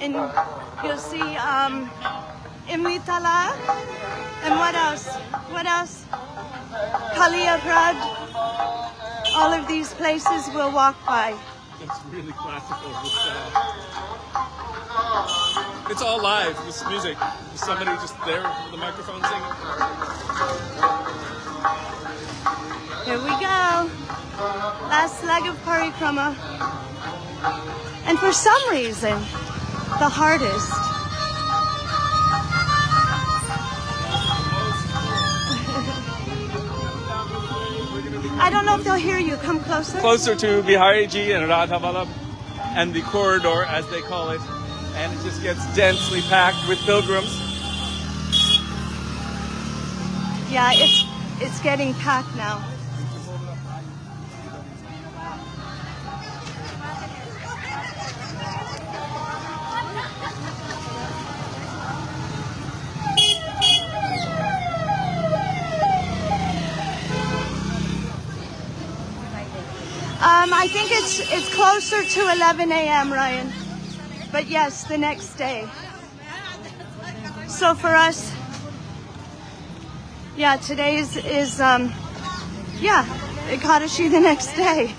and you'll see Imlitala, and what else? What else? Kaliyagrad. All of these places we'll walk by. It's really classical. It's all live. This music. There's somebody just there with the microphone singing. Here we go. Last leg of Parikrama. And for some reason, the hardest. I don't know if they'll hear you. Come closer. Closer to Bihariji and Radha Vallabh and the corridor, as they call it, and it just gets densely packed with pilgrims. Yeah, it's getting packed now. I think it's closer to 11 a.m., Ryan. But yes, the next day. So for us, yeah, today is Ekadashi the next day.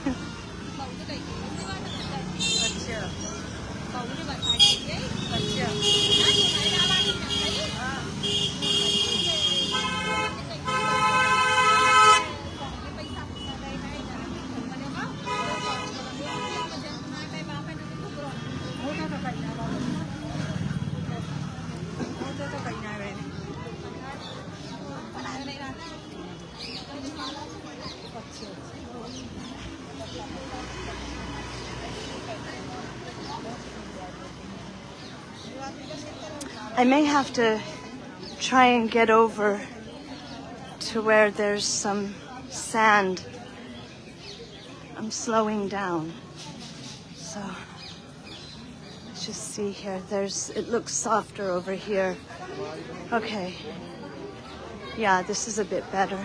I may have to try and get over to where there's some sand. I'm slowing down. So just see here. It looks softer over here. Okay. Yeah, this is a bit better.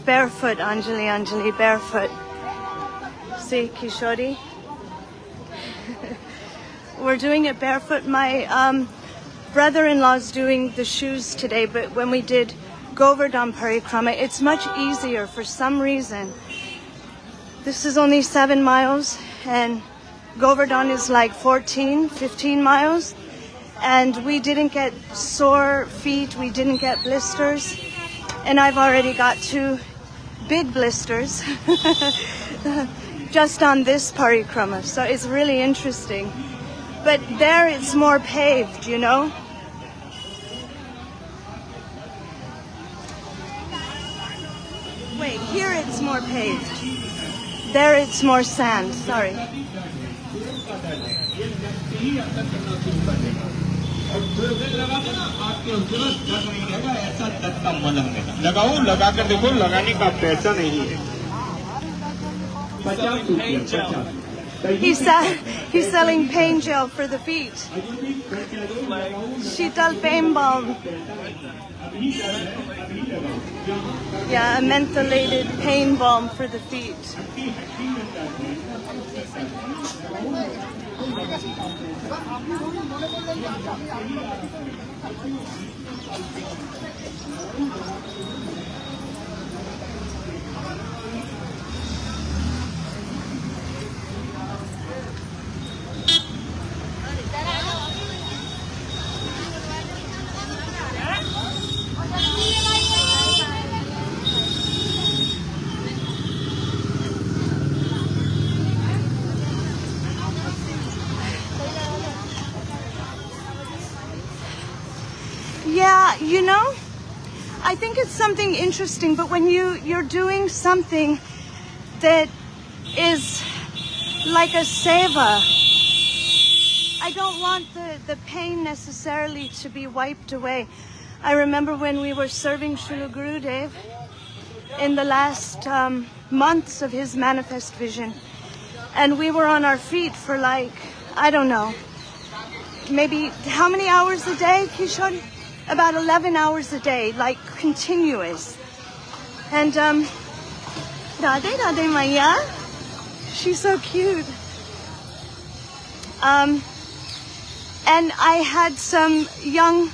Barefoot, Anjali, barefoot. See, Kishori? We're doing it barefoot. My brother-in-law's doing the shoes today, but when we did Govardhan Parikrama, it's much easier for some reason. This is only 7 miles, and Govardhan is like 14, 15 miles. And we didn't get sore feet, we didn't get blisters. And I've already got 2 big blisters just on this parikrama, so it's really interesting. But there it's more paved, you know. Wait, here it's more paved. There it's more sand, sorry. लगाओ लगा कर देखो लगाने का पैसा नहीं है He's selling pain gel for the feet. Sheetal pain balm. Yeah, a mentholated pain balm for the feet. Yeah, you know, I think it's something interesting, but when you're doing something that is like a seva, I don't want the pain necessarily to be wiped away. I remember when we were serving Srila Gurudev in the last months of his manifest vision, and we were on our feet for like, I don't know, maybe how many hours a day, Kishori? About 11 hours a day, like continuous. And Radhe Maya, she's so cute. And I had some young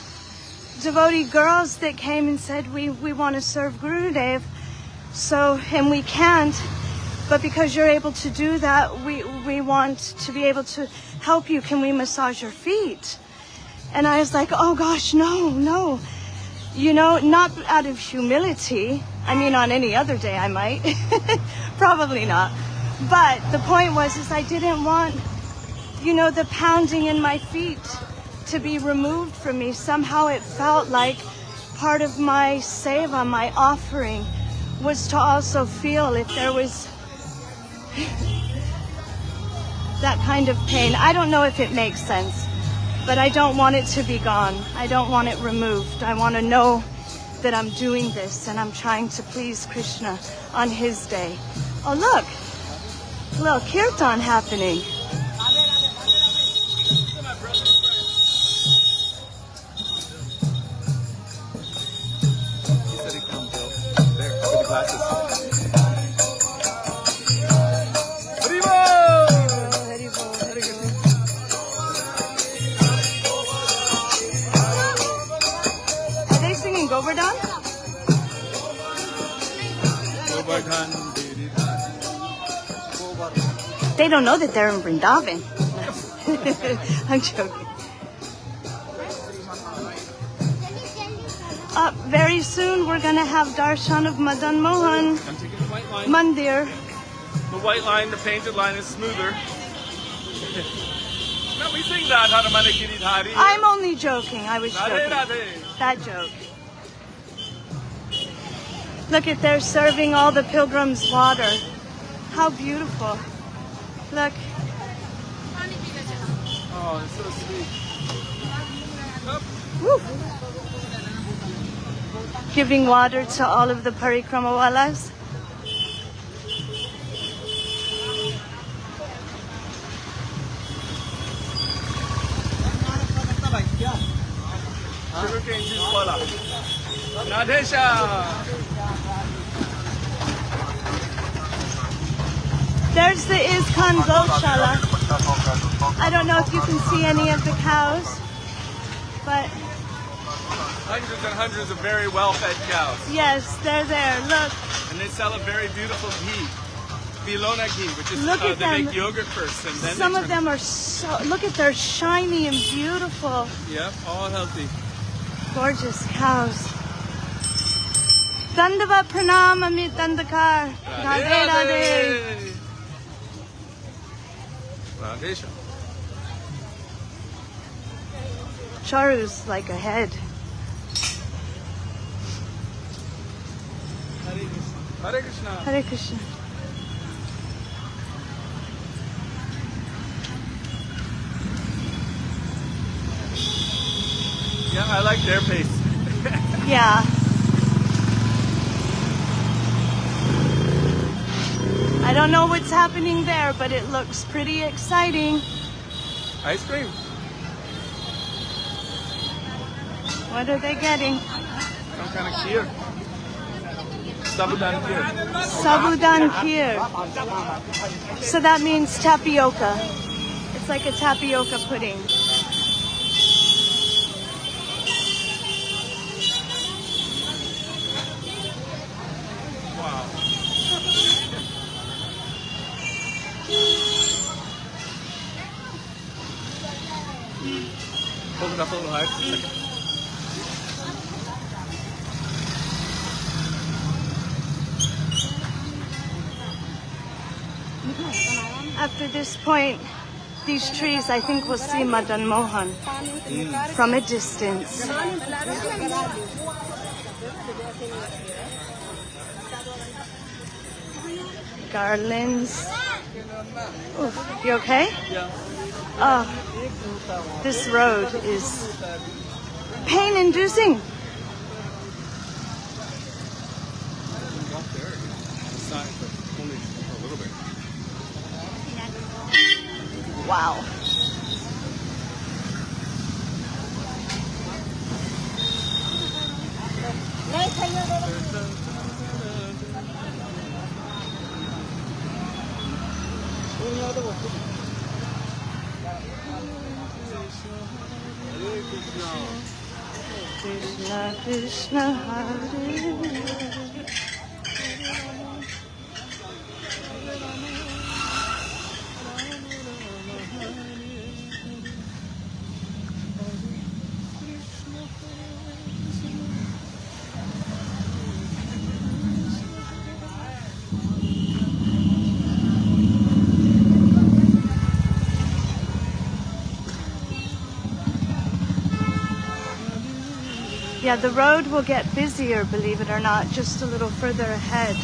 devotee girls that came and said, we want to serve Gurudev, so, and we can't, but because you're able to do that, we want to be able to help you. Can we massage your feet? And I was like, oh gosh, no. You know, not out of humility. I mean, on any other day I might. Probably not. But the point was, I didn't want, you know, the pounding in my feet to be removed from me. Somehow it felt like part of my seva, my offering, was to also feel if there was that kind of pain. I don't know if it makes sense. But I don't want it to be gone. I don't want it removed. I want to know that I'm doing this and I'm trying to please Krishna on his day. Oh look, a little kirtan happening. He said he'd come there with the glasses. Govardhan? They don't know that they're in Vrindavan. I'm joking. Very soon we're going to have darshan of Madan Mohan I'm taking the white line. Mandir. The white line, the painted line is smoother. Let me sing that, Hanuman Giridhari. I'm only joking. I was Radhe, joking. Radhe. That joke. Look at, they're serving all the pilgrims water. How beautiful. Look. Oh, it's so sweet. Up. Woo. giving water to all of the Parikrama walas. Sugarcane juice wala. Nadesha. There's the Iskan Goshala. I don't know if you can see any of the cows, but Hundreds and hundreds of very well-fed cows. yes, they're there. Look, And they sell a very beautiful ghee. Bilona ghee, which is Look at they them. make yogurt first and then some they of them are so, look at they're shiny and beautiful. Yep, all healthy. Gorgeous cows. Dandavat pranam amit dandakar. Radhe Radhe. Radesha. Charu's like ahead. Hare Krishna. Hare Krishna. Yeah, I like their pace. Yeah. I don't know what's happening there, but it looks pretty exciting. Ice cream. What are they getting? Some kind of kheer. Sabudan kheer. Sabudan kheer. So that means tapioca. It's like a tapioca pudding. Wow. Hold it up a little higher for a second. After this point, these trees, I think we'll see Madan Mohan from a distance. Garlands. Ooh, you okay? Yeah. Oh, this road is pain-inducing. Walk there. The side, but only a little bit. Wow. Krishna Krishna Hare. Yeah, the road will get busier, believe it or not, just a little further ahead.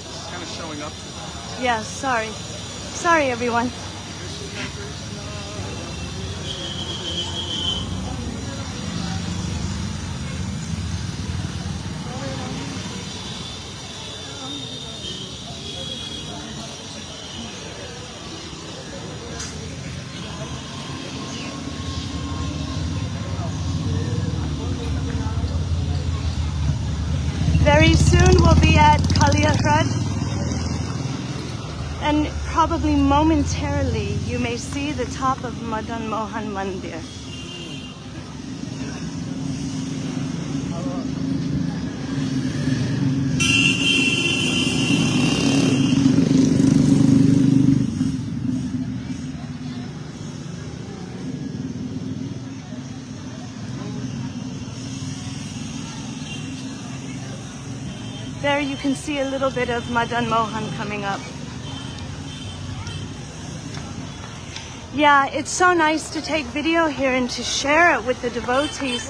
It's kind of showing up. Yeah, sorry. Sorry, everyone. Very soon we'll be at Kaliyahrad, and probably momentarily you may see the top of Madan Mohan Mandir. There you can see a little bit of Madan Mohan coming up. Yeah, it's so nice to take video here and to share it with the devotees,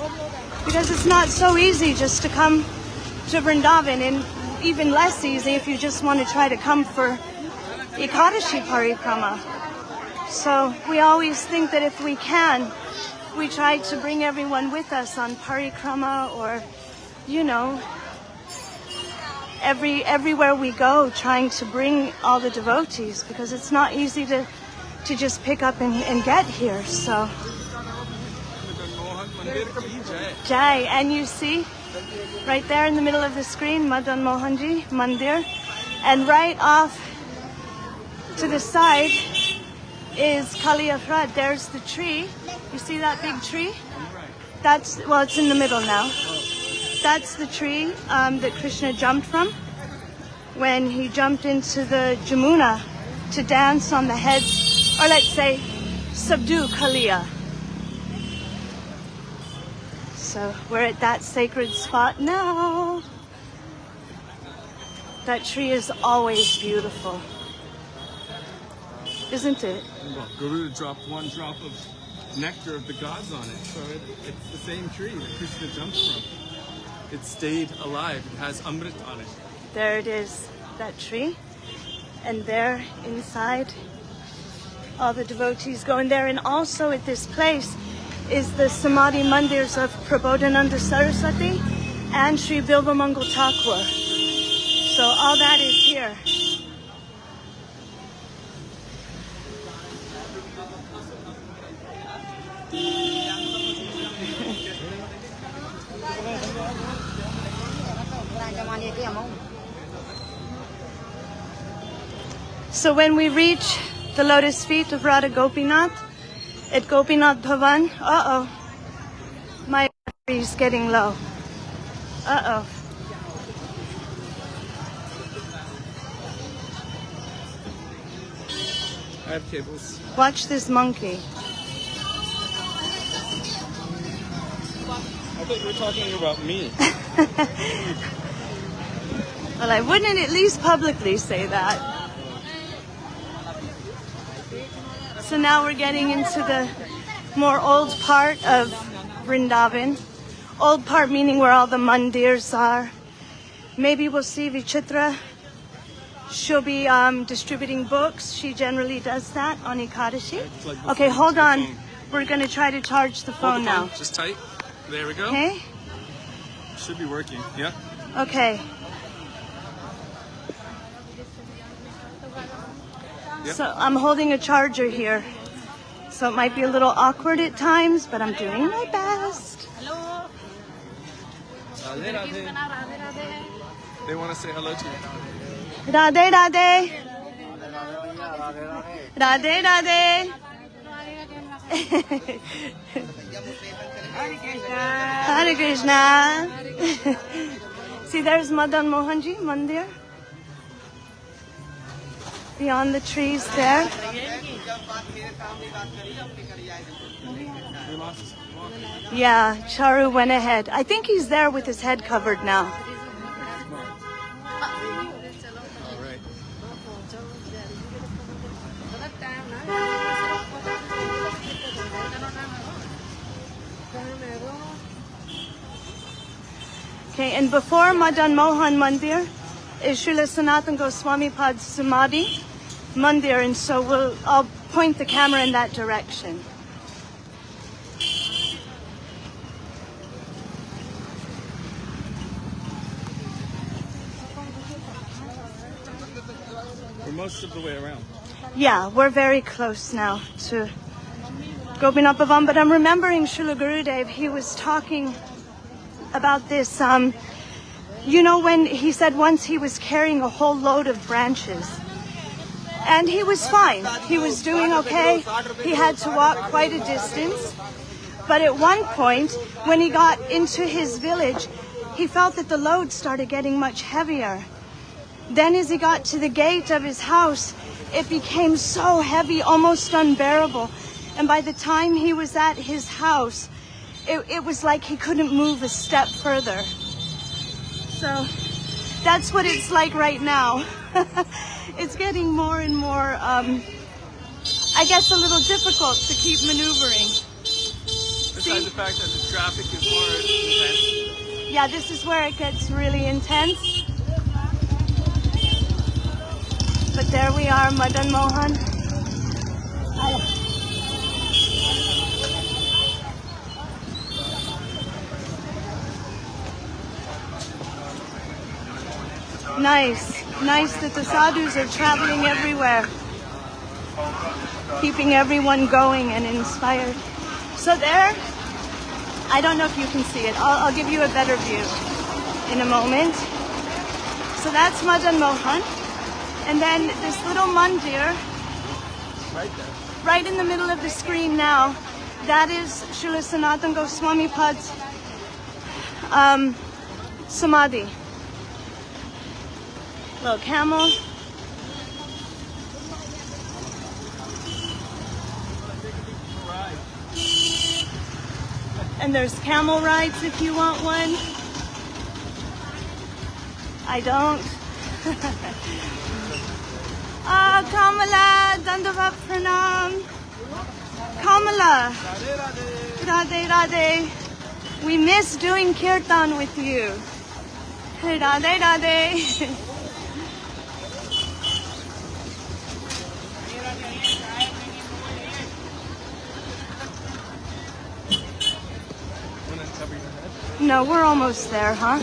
because it's not so easy just to come to Vrindavan, and even less easy if you just want to try to come for Ekadashi Parikrama. So we always think that if we can, we try to bring everyone with us on Parikrama, or, you know, everywhere we go, trying to bring all the devotees, because it's not easy to just pick up and get here. So Jai, and you see right there in the middle of the screen, Madan Mohanji Mandir, and right off to the side is Kaliyafrad. There's the tree. You see that big tree? That's, well, it's in the middle now. That's the tree that Krishna jumped from when he jumped into the Jamuna to dance on the heads, or let's say, subdue Kaliya. So we're at that sacred spot now. That tree is always beautiful, isn't it? Well, Guru dropped one drop of nectar of the gods on it, so it's the same tree that Krishna jumped from. It stayed alive. It has Amrit on it. There it is, that tree. And there inside, all the devotees go in there. And also at this place is the Samadhi Mandirs of Prabodhananda Saraswati and Sri Bilvamangal Thakur. So all that is here. So when we reach the lotus feet of Radha Gopinath at Gopinath Bhavan, my battery is getting low. I have cables. Watch this monkey. I thought you were talking about me. Well, I wouldn't at least publicly say that. So now we're getting into the more old part of Vrindavan. Old part meaning where all the mandirs are. Maybe we'll see Vichitra. She'll be distributing books. She generally does that on Ekadashi. Okay, hold on. We're going to try to charge the phone now. Just tight. There we go. Okay. Should be working. Yeah. Okay. Yep. So I'm holding a charger here. So it might be a little awkward at times, but I'm doing my best. Radhe, Radhe. They want to say hello to you. Radhe, Radhe. Radhe, Radhe. Hare Krishna. See, there's Madan Mohanji Mandir. Beyond the trees there. Yeah, Charu went ahead. I think he's there with his head covered now. All right. Okay, and before Madan Mohan Mandir is Srila Sanatan Goswami Pad's Samadhi Mandir, and so I'll point the camera in that direction. We're most of the way around. Yeah, we're very close now to Gopinath Bhavan, but I'm remembering Srila Gurudev, he was talking about this, you know, when he said once he was carrying a whole load of branches. And he was fine. He was doing okay. He had to walk quite a distance. But at one point, when he got into his village, he felt that the load started getting much heavier. Then as he got to the gate of his house, it became so heavy, almost unbearable. And by the time he was at his house, it was like he couldn't move a step further. So that's what it's like right now. It's getting more and more, I I guess, a little difficult to keep maneuvering. Besides the fact that the traffic is more intense. Yeah, this is where it gets really intense. But there we are, Madan Mohan. Nice that the sadhus are traveling everywhere, keeping everyone going and inspired. So there, I don't know if you can see it. I'll give you a better view in a moment. So that's Madan Mohan. And then this little mandir, right in the middle of the screen now, that is Srila Sanatana Goswami Pad's Samadhi. Little camel. And there's camel rides if you want one. I don't. Kamala, Dandavat Pranam. Kamala. Radhe Radhe. We miss doing kirtan with you. Radhe Radhe. No, we're almost there, huh?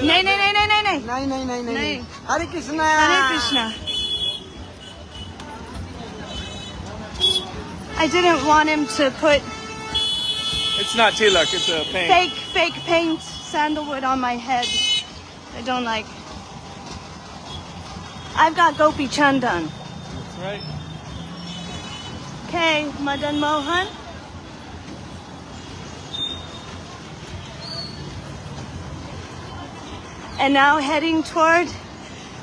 Nay. नहीं हरे Krishna Hare Krishna. I didn't want him to put It's not tilak, it's a paint. fake paint sandalwood on my head. I don't like. I've got Gopi Chandan. That's right. Okay, Madan Mohan. And now heading toward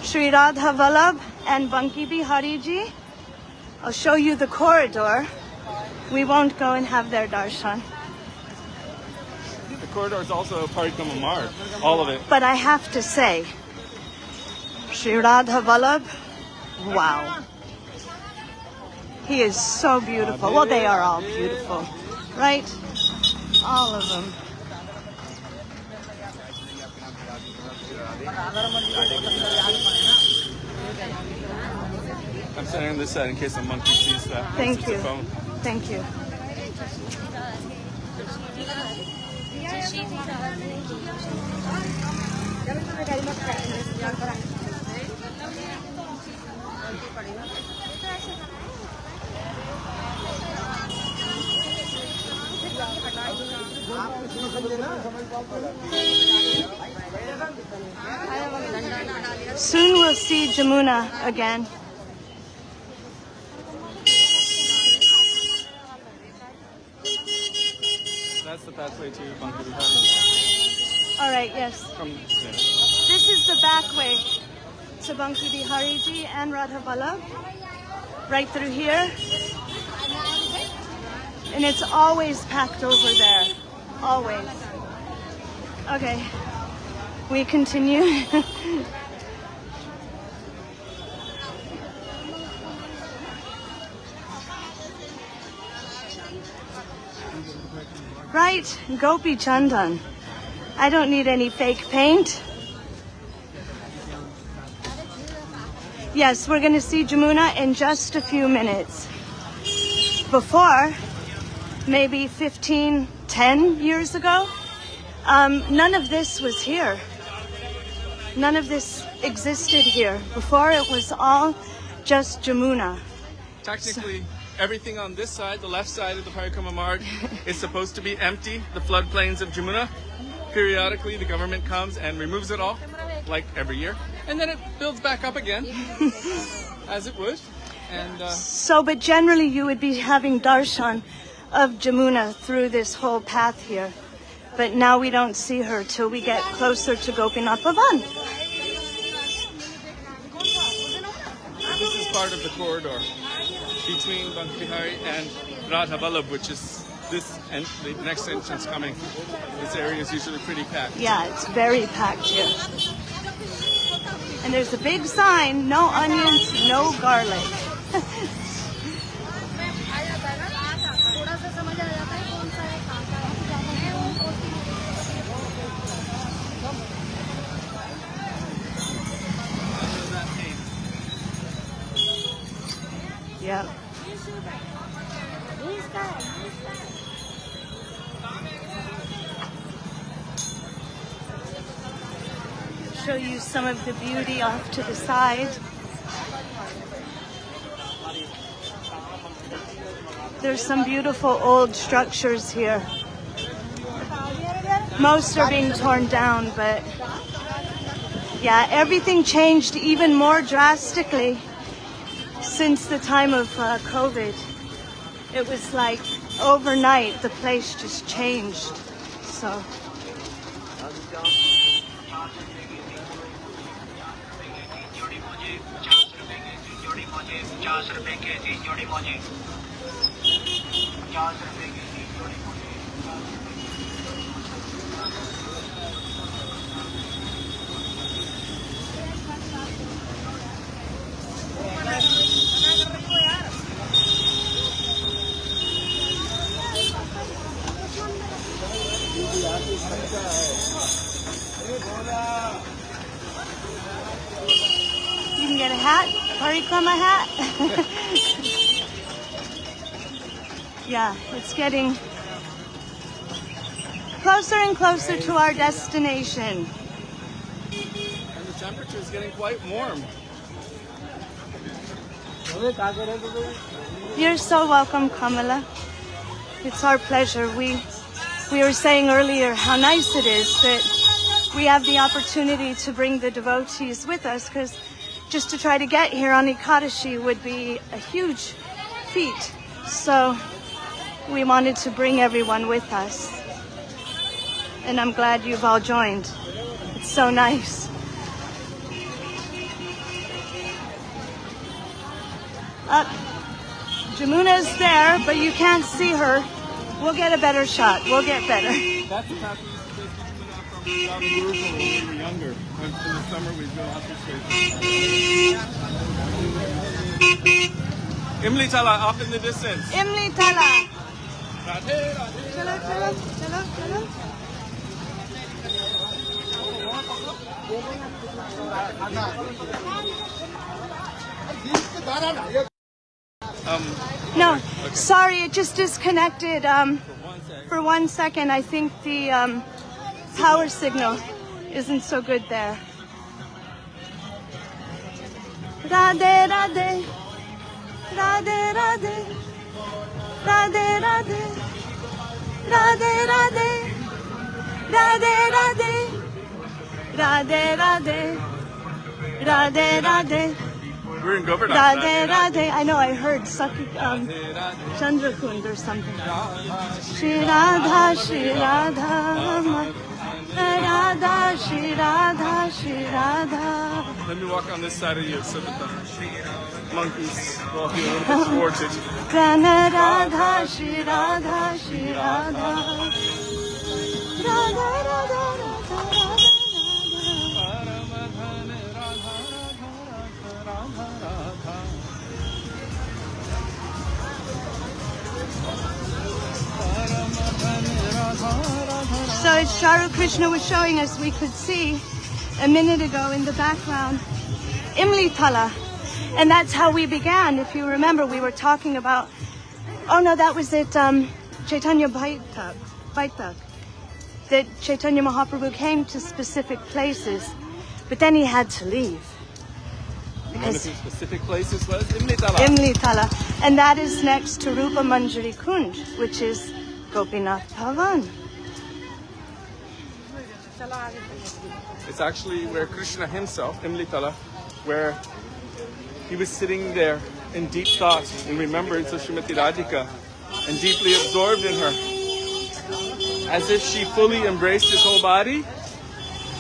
Sri Radha Vallabh and Banki Bihari Ji. I'll show you the corridor. We won't go and have their darshan. The corridor is also a Parikrama marg, all of it. But I have to say, Sri Radha Vallabh, wow. He is so beautiful. Well, they are all beautiful, right? All of them. I'm standing on this side in case a monkey sees that. Thank It's you. a phone. Thank you. Soon we'll see Jamuna again. That's the pathway to Banki Bihari. All right, yes. From there. This is the back way to Banki Bihari Ji and Radha Vallabh. Right through here. And it's always packed over there. Always. Okay. We continue. Right, Gopi Chandan. I don't need any fake paint. Yes, we're going to see Jamuna in just a few minutes. Before, maybe 10 years ago, none of this was here. None of this existed here. Before, it was all just Jamuna. Technically, everything on this side, the left side of the Parikrama marg, is supposed to be empty, the floodplains of Jamuna. Periodically, the government comes and removes it all, like every year. And then it builds back up again, as it would. And So, but generally you would be having darshan of Jamuna through this whole path here. But now we don't see her till we get closer to Gopinath Bhavan. this is part of the corridor between Banki Bihari and Radha Vallabh, which is this, and the next entrance coming. This area is usually pretty packed. Yeah, it's very packed here. And there's a big sign, no onions, no garlic. Yeah. Show you some of the beauty off to the side. There's some beautiful old structures here. Most are being torn down, but yeah, everything changed even more drastically since the time of COVID. It was like overnight, the place just changed. So. You can get a hat, Parikrama hat. Yeah, it's getting closer and closer to our destination. And the temperature is getting quite warm. You're so welcome, Kamala. It's our pleasure. We were saying earlier how nice it is that we have the opportunity to bring the devotees with us, because just to try to get here on Ekadashi would be a huge feat. So we wanted to bring everyone with us. And I'm glad you've all joined. It's so nice. Jamuna's there, but you can't see her. We'll get a better shot. We'll get better. That's the path we used to take from Jerusalem when we were younger. In the summer we'd go out this way. Imli Tala off in the distance. Imli Tala. Radhe, Radhe. Chalo, chalo, chalo, chalo. No, okay. Sorry, it just disconnected for 1 second. I think the power signal isn't so good there. Radhe, Radhe, Radhe, Radhe, Radhe, Radhe, Radhe, Radhe, Radhe, Radhe, Radhe, Radhe, Radhe. We're in Govardhan. Radhe, Radhe. I know, I heard Chandrakund or something. Shri Radha, Shri Radha, Radha, Shri Radha, Shri Radha. Let me walk on this side of you so that the monkeys will be a little bit thwarted. Prana Radha, Shri Radha, Shri Radha. Radha, Radha, Radha, Radha. So it's Charu Krishna was showing us, we could see a minute ago in the background, Imli Tala. And that's how we began. If you remember, we were talking about, oh no, that was it, Chaitanya Bhaitak. That Chaitanya Mahaprabhu came to specific places, but then he had to leave. One of his specific places was Imli Tala. Imli Tala. And that is next to Rupa Manjari Kunj, which is Gopinath Bhavan. It's actually where Krishna himself, Imli Tala, where he was sitting there in deep thought and remembrance of Srimati Radhika and deeply absorbed in her. As if she fully embraced his whole body,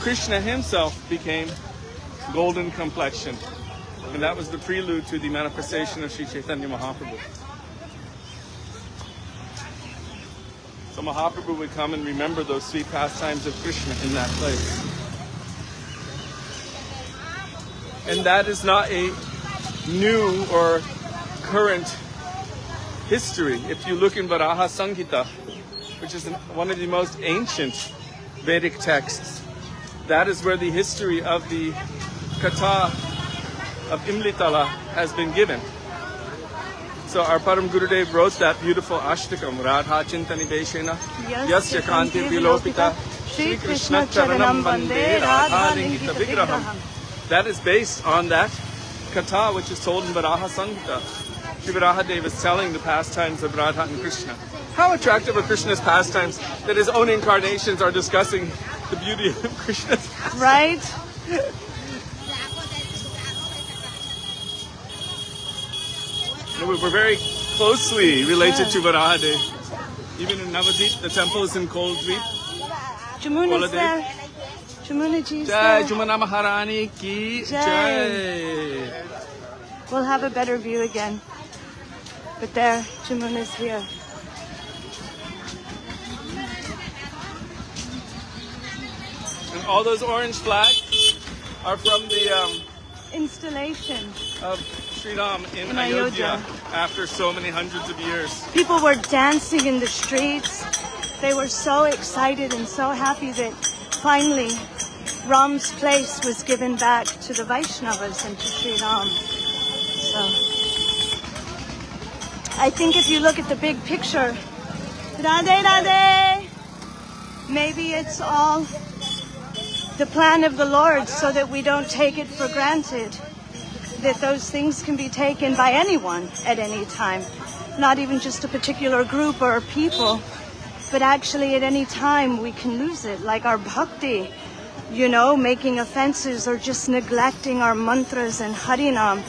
Krishna himself became golden complexion. And that was the prelude to the manifestation of Sri Chaitanya Mahaprabhu. So Mahaprabhu would come and remember those sweet pastimes of Krishna in that place. And that is not a new or current history. If you look in Varaha Samhita, which is one of the most ancient Vedic texts, that is where the history of the Katha of Imlitala has been given. So our Param Gurudev wrote that beautiful Ashtakam, Radha Chintani Beshena, Yasya Kanti Vilopita, Shri Krishna Charanam Vande Radha Lingita Vigraham. That is based on that Katha which is told in Varaha Samhita. Shri Varahadev is telling the pastimes of Radha and Krishna. How attractive are Krishna's pastimes that his own incarnations are discussing the beauty of Krishna's pastimes. Right? We're very closely related to Varahadev. Even in Navadvip, the temple is in Koldvip. Jamuna's there. Jamunaji's Jai there. Jumana Maharani ki Jai. We'll have a better view again. But there, Jamuna's here. And all those orange flags are from the Installation. of Sri Ram in In Ayodhya Ayodhya. after so many hundreds of years. People were dancing in the streets. They were so excited and so happy that finally Ram's place was given back to the Vaishnavas and to Sri Ram. So I think if you look at the big picture, Radhe Radhe, maybe it's all the plan of the Lord so that we don't take it for granted, that those things can be taken by anyone at any time, not even just a particular group or people, but actually at any time we can lose it, like our bhakti, you know, making offenses or just neglecting our mantras and harinam,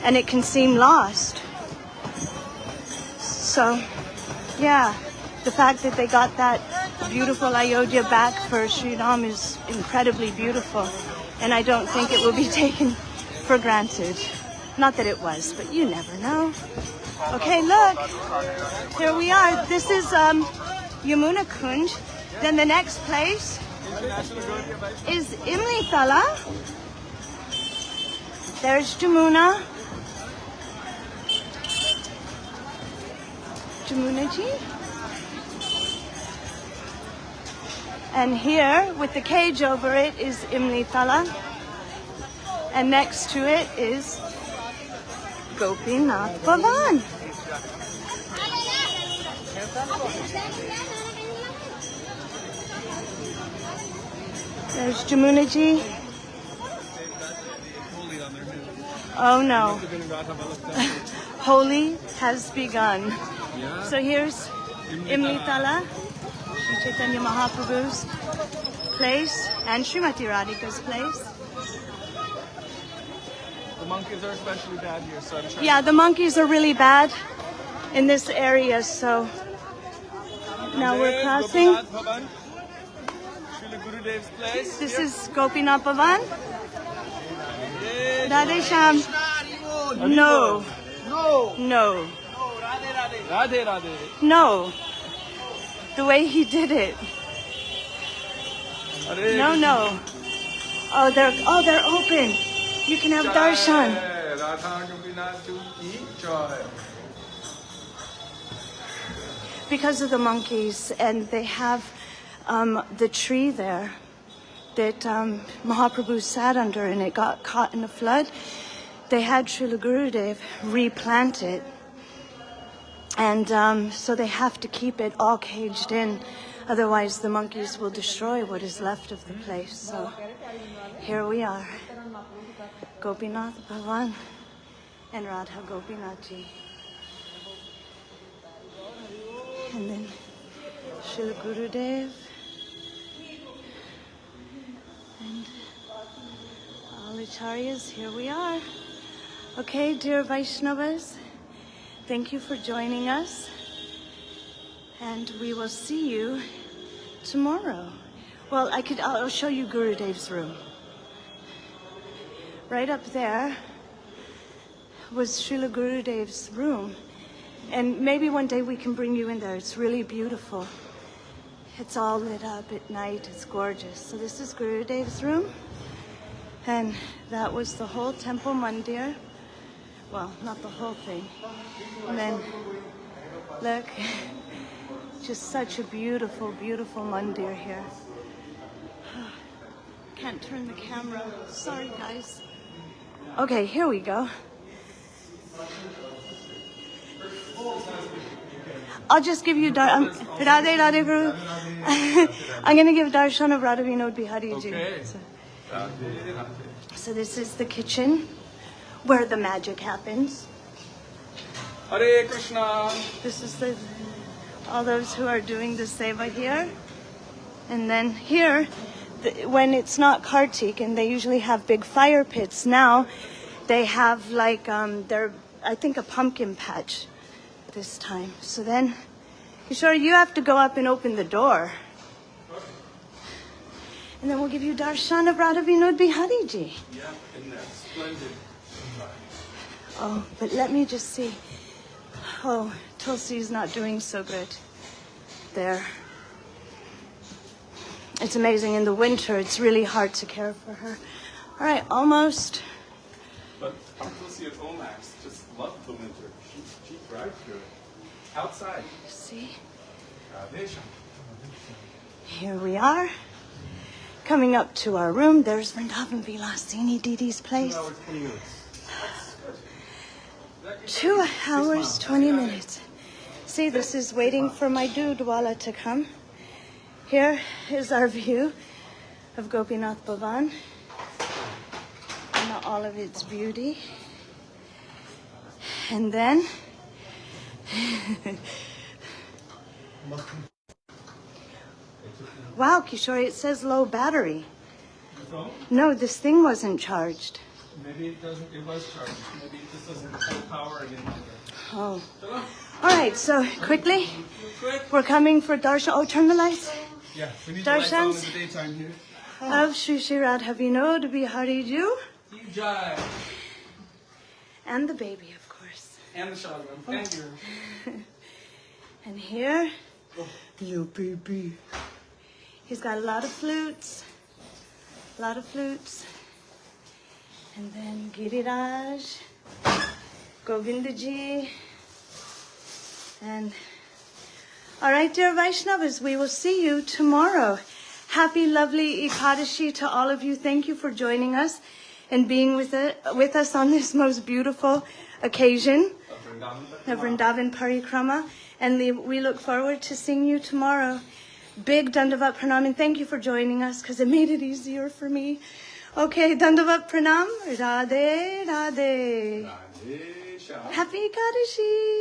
and it can seem lost. So, yeah, the fact that they got that beautiful Ayodhya back for Sri Ram is incredibly beautiful, and I don't think it will be taken for granted. Not that it was, but you never know. Okay, look, here we are. This is Yamuna Kunj. Then the next place is Imlitala. There's Jamuna. Jamunaji. And here, with the cage over it, is Imlitala. And next to it is Gopinath Bhavan. There's Jamunaji. Oh no. Holi has begun. So here's Imlitala, Chaitanya Mahaprabhu's place, and Srimati Radhika's place. The monkeys are especially bad here, so I'm trying. Yeah, the monkeys are really bad in this area, so now we're crossing. Gopinath Bhavan, Srila Gurudev's place. This is Gopinath Bhavan. Radhe Shyam. No. No. Radhe Radhe. No. The way he did it. Hare No, no. Oh, they're open. You can have darshan. Radha Gopinath ki Jai. Because of the monkeys, and they have the tree there that Mahaprabhu sat under, and it got caught in a flood. They had Srila Gurudev replant it, and so they have to keep it all caged in, otherwise the monkeys will destroy what is left of the place. So here we are, Gopinath Bhavan and Radha Gopinathji. And then Srila Gurudev and all acharyas, here we are. Okay, dear Vaishnavas, thank you for joining us, and we will see you tomorrow. Well, I'll show you Gurudev's room. Right up there was Srila Gurudev's room. And maybe one day we can bring you in there. It's really beautiful. It's all lit up at night. It's gorgeous. So this is Gurudev's room. And that was the whole temple mandir Well, not the whole thing. And then, look, just such a beautiful, beautiful mandir here. Can't turn the camera. Sorry, guys. Okay, here we go. I'll just give you Radhe Radhe Guru. I'm going to give darshan of Radha Vinod Bihari Ji. Okay. So this is the kitchen where the magic happens. Hare Krishna. This is all those who are doing the seva here. And then here, when it's not Kartik, and they usually have big fire pits, now they have like, I think a pumpkin patch this time. So then, Kishori, you have to go up and open the door. And then we'll give you darshan of Radha Vinod Bihari Ji. Yeah, in there. Splendid. Oh, but let me just see. Oh, Tulsi's not doing so good. There. It's amazing. In the winter, it's really hard to care for her. All right, almost. But Tulsi at Omax just loved the winter. She thrived through it. Outside. See? Radhe. Here we are. Coming up to our room. There's Vrindavan Vilasini, Didi's place. 2 hours, 20 minutes. 2 hours, 20 minutes. See, this is waiting for my dudwala to come. Here is our view of Gopinath Bhavan and all of its beauty. And then wow, Kishori, it says low battery. No, this thing wasn't charged. Maybe it doesn't. It was charged. Maybe it just doesn't have power any longer. Oh. All right, so quickly, we're coming for darshan. Oh, turn the lights. Yeah, we need the lights on in Darshans the daytime here. of Shri Shri Radha Vinod Bihari Ji Jai. and the baby, of course. And the shotgun. Thank you. And here, your baby. He's got a lot of flutes. And then Giriraj, Govindaji, and all right, dear Vaishnavas, we will see you tomorrow. Happy, lovely Ekadashi to all of you. Thank you for joining us and being with us on this most beautiful occasion of Vrindavan Parikrama. And we look forward to seeing you tomorrow. Big Dandavat Pranam, and thank you for joining us because it made it easier for me. Okay, Dandavat Pranam, Radhe Radhe. Happy Ekadashi.